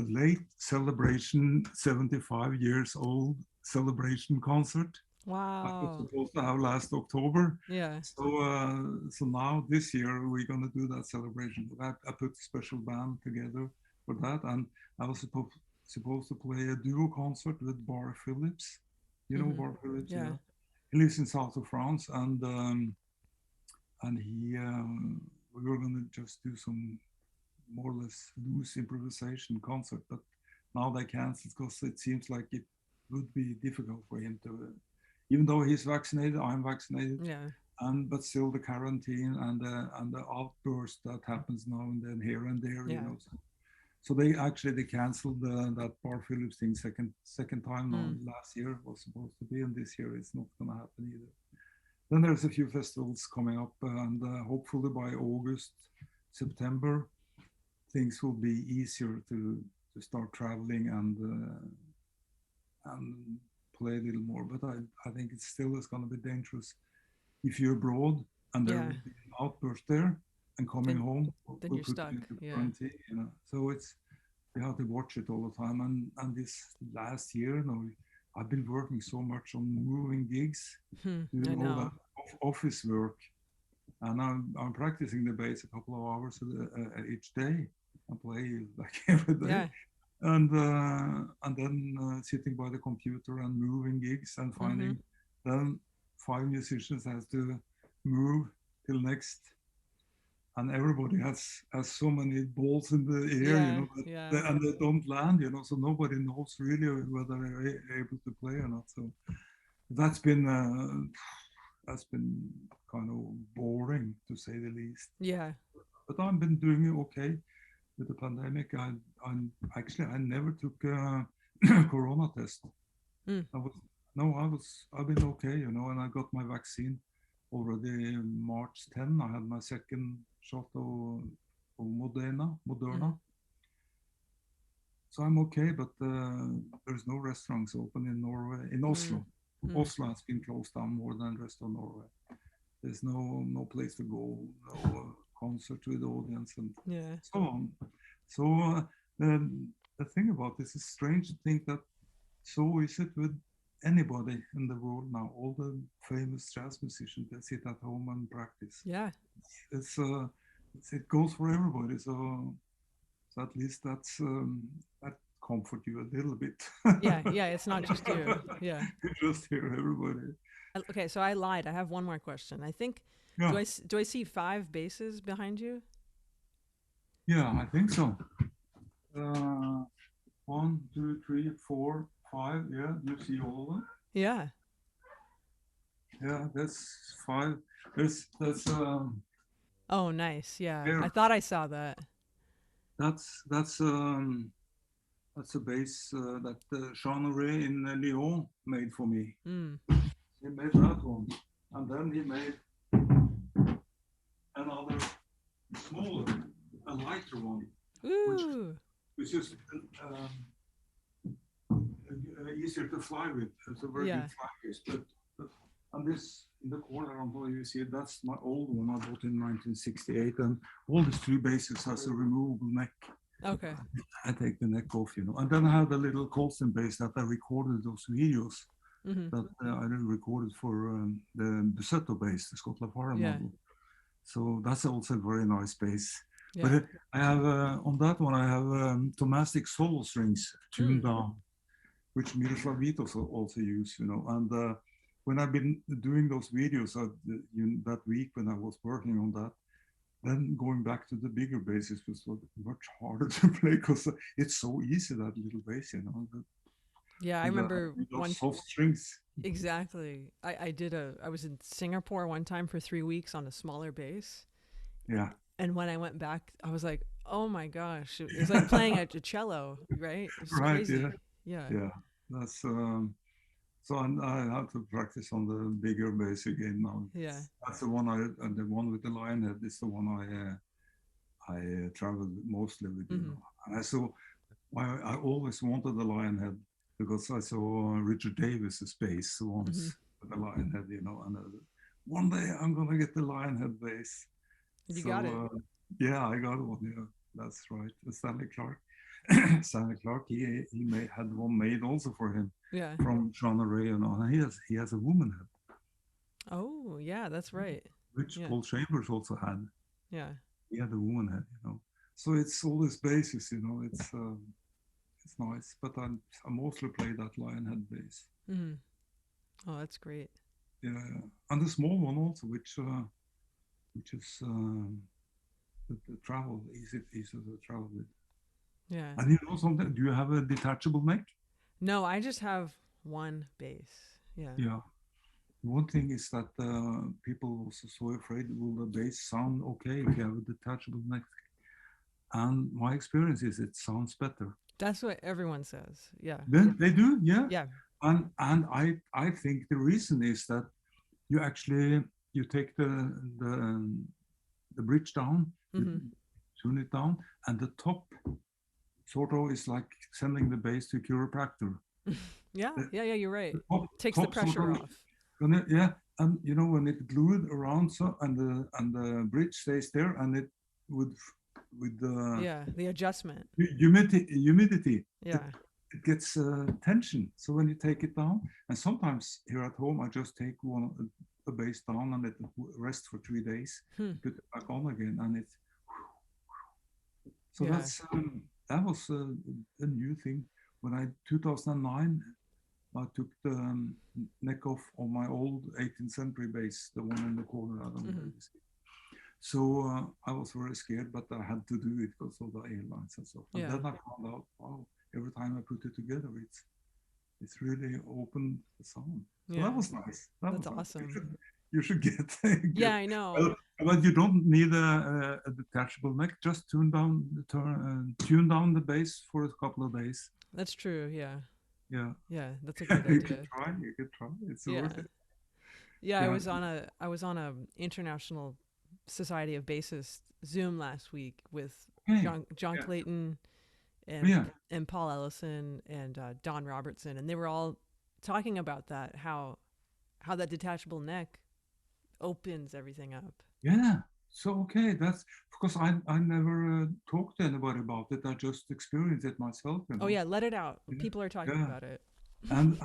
Speaker 2: late celebration, 75 years old celebration concert.
Speaker 1: Wow.
Speaker 2: I was supposed to have last October.
Speaker 1: Yeah.
Speaker 2: So now this year we're going to do that celebration. I put a special band together for that, and I was supposed to play a duo concert with Bar Phillips. You know Bar Phillips?
Speaker 1: Yeah.
Speaker 2: He lives in south of France, and he we were going to just do some more or less loose improvisation concert, but now they canceled because it seems like it would be difficult for him to, even though he's vaccinated, I'm vaccinated, but still the quarantine and the outburst that happens now and then here and there, you know. So they canceled that Bar Phillips thing second time now. Last year it was supposed to be, and this year it's not going to happen either. Then there's a few festivals coming up, and hopefully by August, September, things will be easier to start traveling and play a little more. But I think it still is going to be dangerous if you're abroad and there will be an outburst there, and coming home
Speaker 1: then
Speaker 2: will
Speaker 1: you're
Speaker 2: put
Speaker 1: stuck.
Speaker 2: you into quarantine. You know, so you have to watch it all the time. And this last year, you know, I've been working so much on moving gigs, doing all that office work. And I'm practicing the bass a couple of hours each day. I play like every day, and then sitting by the computer and moving gigs and finding. Then 5 musicians has to move till next, and everybody has so many balls in the air, you know, and they don't land, you know, so nobody knows really whether they're able to play or not. So that's been has been kind of boring, to say the least.
Speaker 1: Yeah.
Speaker 2: But I've been doing okay with the pandemic. I never took a corona test.
Speaker 1: Mm.
Speaker 2: I've been okay, you know, and I got my vaccine already March 10. I had my second shot of Moderna. So I'm okay, but there's no restaurants open in Norway, in Oslo. Oslo has been closed down more than the rest of Norway. There's no place to go, no concert with the audience, and so on. So the thing about this is strange to think that so is it with anybody in the world now. All the famous jazz musicians, they sit at home and practice.
Speaker 1: Yeah.
Speaker 2: It goes for everybody. So at least that comfort you a little bit.
Speaker 1: Yeah, it's not just you. Yeah.
Speaker 2: You just hear everybody.
Speaker 1: Okay, so I lied. I have one more question. I think, do I see 5 basses behind you?
Speaker 2: Yeah, I think so. 1, 2, 3, 4, 5. Yeah, you see all of them?
Speaker 1: Yeah.
Speaker 2: Yeah, that's 5. That's
Speaker 1: Oh, nice. Yeah,
Speaker 2: there.
Speaker 1: I thought I saw that.
Speaker 2: That's a bass that Jean Ray in Lyon made for me. He made that one, and then he made another smaller, a lighter one, which is easier to fly with. It's a very good fly bass. But and this in the corner, I don't know if you see it, that's my old one I bought in 1968, and all these 3 basses has a removable neck.
Speaker 1: Okay.
Speaker 2: I take the neck off, you know. And then I had a little Colston bass that I recorded those videos that I recorded for the Bussetto bass, the Scott LaFara model. So that's also a very nice bass. Yeah. But I have, on that one, I have Thomastic solo strings tuned down, which Miroslav Vitos also use, you know. And when I've been doing those videos that week when I was working on that, then going back to the bigger basses was much harder to play because it's so easy, that little bass, you know.
Speaker 1: Yeah, I remember
Speaker 2: one soft strings.
Speaker 1: Exactly. I was in Singapore one time for 3 weeks on a smaller bass.
Speaker 2: Yeah.
Speaker 1: And when I went back, I was like, oh my gosh, it was like playing a cello, right? It was crazy. Yeah.
Speaker 2: That's so I have to practice on the bigger bass again now.
Speaker 1: Yeah.
Speaker 2: That's the one and the one with the lion head is the one I traveled mostly with, you know. And I always wanted the lion head because I saw Richard Davis's bass once with the lion head, you know, and one day I'm gonna get the lion head bass.
Speaker 1: You got it.
Speaker 2: Yeah, I got one. Yeah, that's right. Stanley Clark. Stanley Clark, he had one made also for him.
Speaker 1: Yeah.
Speaker 2: From Sean Ray, you know, and he has a woman head.
Speaker 1: Oh yeah, that's right.
Speaker 2: Which Paul Chambers also had.
Speaker 1: Yeah.
Speaker 2: He had a woman head, you know. So it's all these basses, you know. It's nice, but I mostly play that lion head bass.
Speaker 1: Oh, that's great.
Speaker 2: Yeah, and the small one also, which is the travel easy to travel with.
Speaker 1: Yeah.
Speaker 2: And you know something? Do you have a detachable neck?
Speaker 1: No, I just have one bass. Yeah.
Speaker 2: Yeah. One thing is that people also so afraid, will the bass sound okay if you have a detachable neck? And my experience is it sounds better.
Speaker 1: That's what everyone says. Yeah.
Speaker 2: They do, yeah.
Speaker 1: Yeah.
Speaker 2: And I think the reason is that you take the bridge down, tune it down, and the top sort of is like sending the bass to a chiropractor.
Speaker 1: Yeah, you're right.
Speaker 2: Top,
Speaker 1: takes the pressure off.
Speaker 2: Yeah, and you know, when it glued around, so and the bridge stays there, and it with
Speaker 1: the adjustment,
Speaker 2: humidity.
Speaker 1: Yeah,
Speaker 2: it gets tension. So when you take it down, and sometimes here at home, I just take a bass down and let it rest for 3 days, put it back on again, and it's so that was a new thing. When 2009, I took the neck off on my old 18th century bass, the one in the corner. I don't know if you see. So I was very scared, but I had to do it because of the airlines and stuff. And then I found out, wow, every time I put it together, it's really opened the sound. So that was nice.
Speaker 1: That's awesome.
Speaker 2: You should get.
Speaker 1: Yeah, I know.
Speaker 2: But you don't need a detachable neck. Just tune down the bass for a couple of days.
Speaker 1: That's true. Yeah.
Speaker 2: Yeah.
Speaker 1: Yeah, that's a good
Speaker 2: You
Speaker 1: idea.
Speaker 2: could try. It's worth it.
Speaker 1: Yeah, I was on a International Society of Bassists Zoom last week with John Clayton and Paul Ellison and Don Robertson, and they were all talking about that, how that detachable neck opens everything up.
Speaker 2: Yeah. So that's because I never talked to anybody about it. I just experienced it myself.
Speaker 1: Oh yeah, let it out. People are talking about it.
Speaker 2: And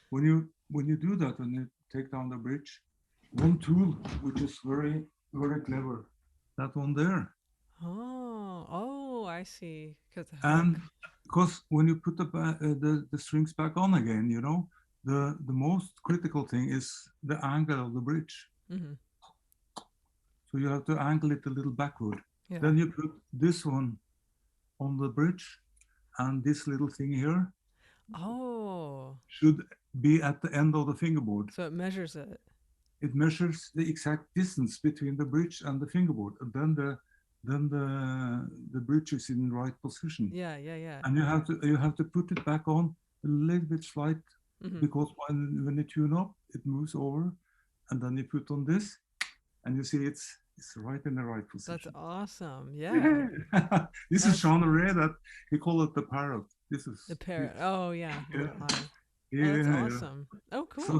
Speaker 2: when you do that, when you take down the bridge, one tool which is very, very clever, that one there.
Speaker 1: Oh, I see.
Speaker 2: And because when you put the strings back on again, the most critical thing is the angle of the bridge.
Speaker 1: Mm-hmm.
Speaker 2: So you have to angle it a little backward.
Speaker 1: Yeah.
Speaker 2: Then you put this one on the bridge, and this little thing here should be at the end of the fingerboard.
Speaker 1: So it measures it.
Speaker 2: It measures the exact distance between the bridge and the fingerboard, and then the bridge is in the right position.
Speaker 1: Yeah.
Speaker 2: And you have to put it back on a little bit slight, because when you tune up, it moves over, and then you put on this, and you see it's right in the right position.
Speaker 1: That's awesome. Yeah.
Speaker 2: This is Jean Ray, that he called it the parrot. This is
Speaker 1: the parrot. Oh yeah.
Speaker 2: Yeah,
Speaker 1: that's awesome.
Speaker 2: Yeah.
Speaker 1: Oh, cool.
Speaker 2: So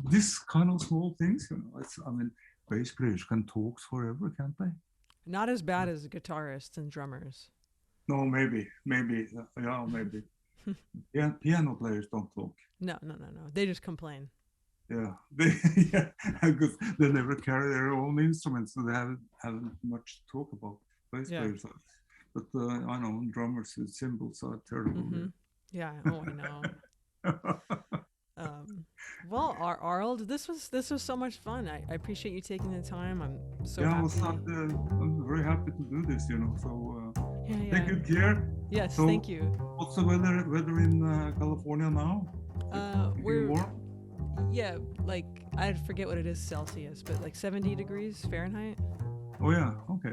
Speaker 2: this kind of small things, bass players can talk forever, can't they?
Speaker 1: Not as bad as guitarists and drummers.
Speaker 2: No, maybe. Yeah, maybe. Yeah, piano players don't talk.
Speaker 1: No. They just complain.
Speaker 2: Yeah, because they never carry their own instruments, so they haven't much to talk about. Bass players, but I know drummers with cymbals are terrible.
Speaker 1: Mm-hmm. Yeah, I know. Well, Arild, this was so much fun. I appreciate you taking the time. I'm so happy.
Speaker 2: I'm very happy to do this. So take good care.
Speaker 1: Yes,
Speaker 2: so
Speaker 1: thank you.
Speaker 2: What's the weather in California now?
Speaker 1: We're
Speaker 2: warm?
Speaker 1: Yeah, like I forget what it is Celsius, but like 70 degrees Fahrenheit.
Speaker 2: Oh yeah, okay,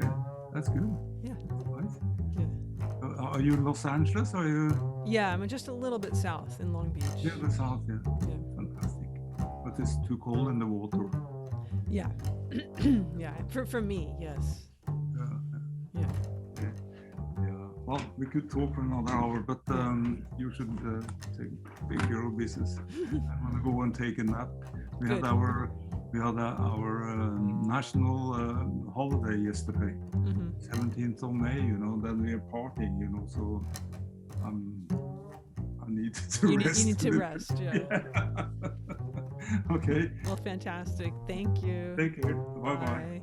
Speaker 2: that's good.
Speaker 1: Yeah,
Speaker 2: nice.
Speaker 1: Yeah.
Speaker 2: Are you in Los Angeles? Or are you?
Speaker 1: Yeah, I'm just a little bit south in Long Beach.
Speaker 2: Yeah, the south. Yeah. Fantastic. But it's too cold in the water.
Speaker 1: Yeah. Yeah. For me, yes. Yeah.
Speaker 2: Well, we could talk for another hour, but you should take care of business. I want to go and take a nap. We had our national holiday yesterday, 17th of May. Then we are partying. So I need to rest.
Speaker 1: You need to rest. Yeah.
Speaker 2: Okay.
Speaker 1: Well, fantastic. Thank you.
Speaker 2: Take care. Bye.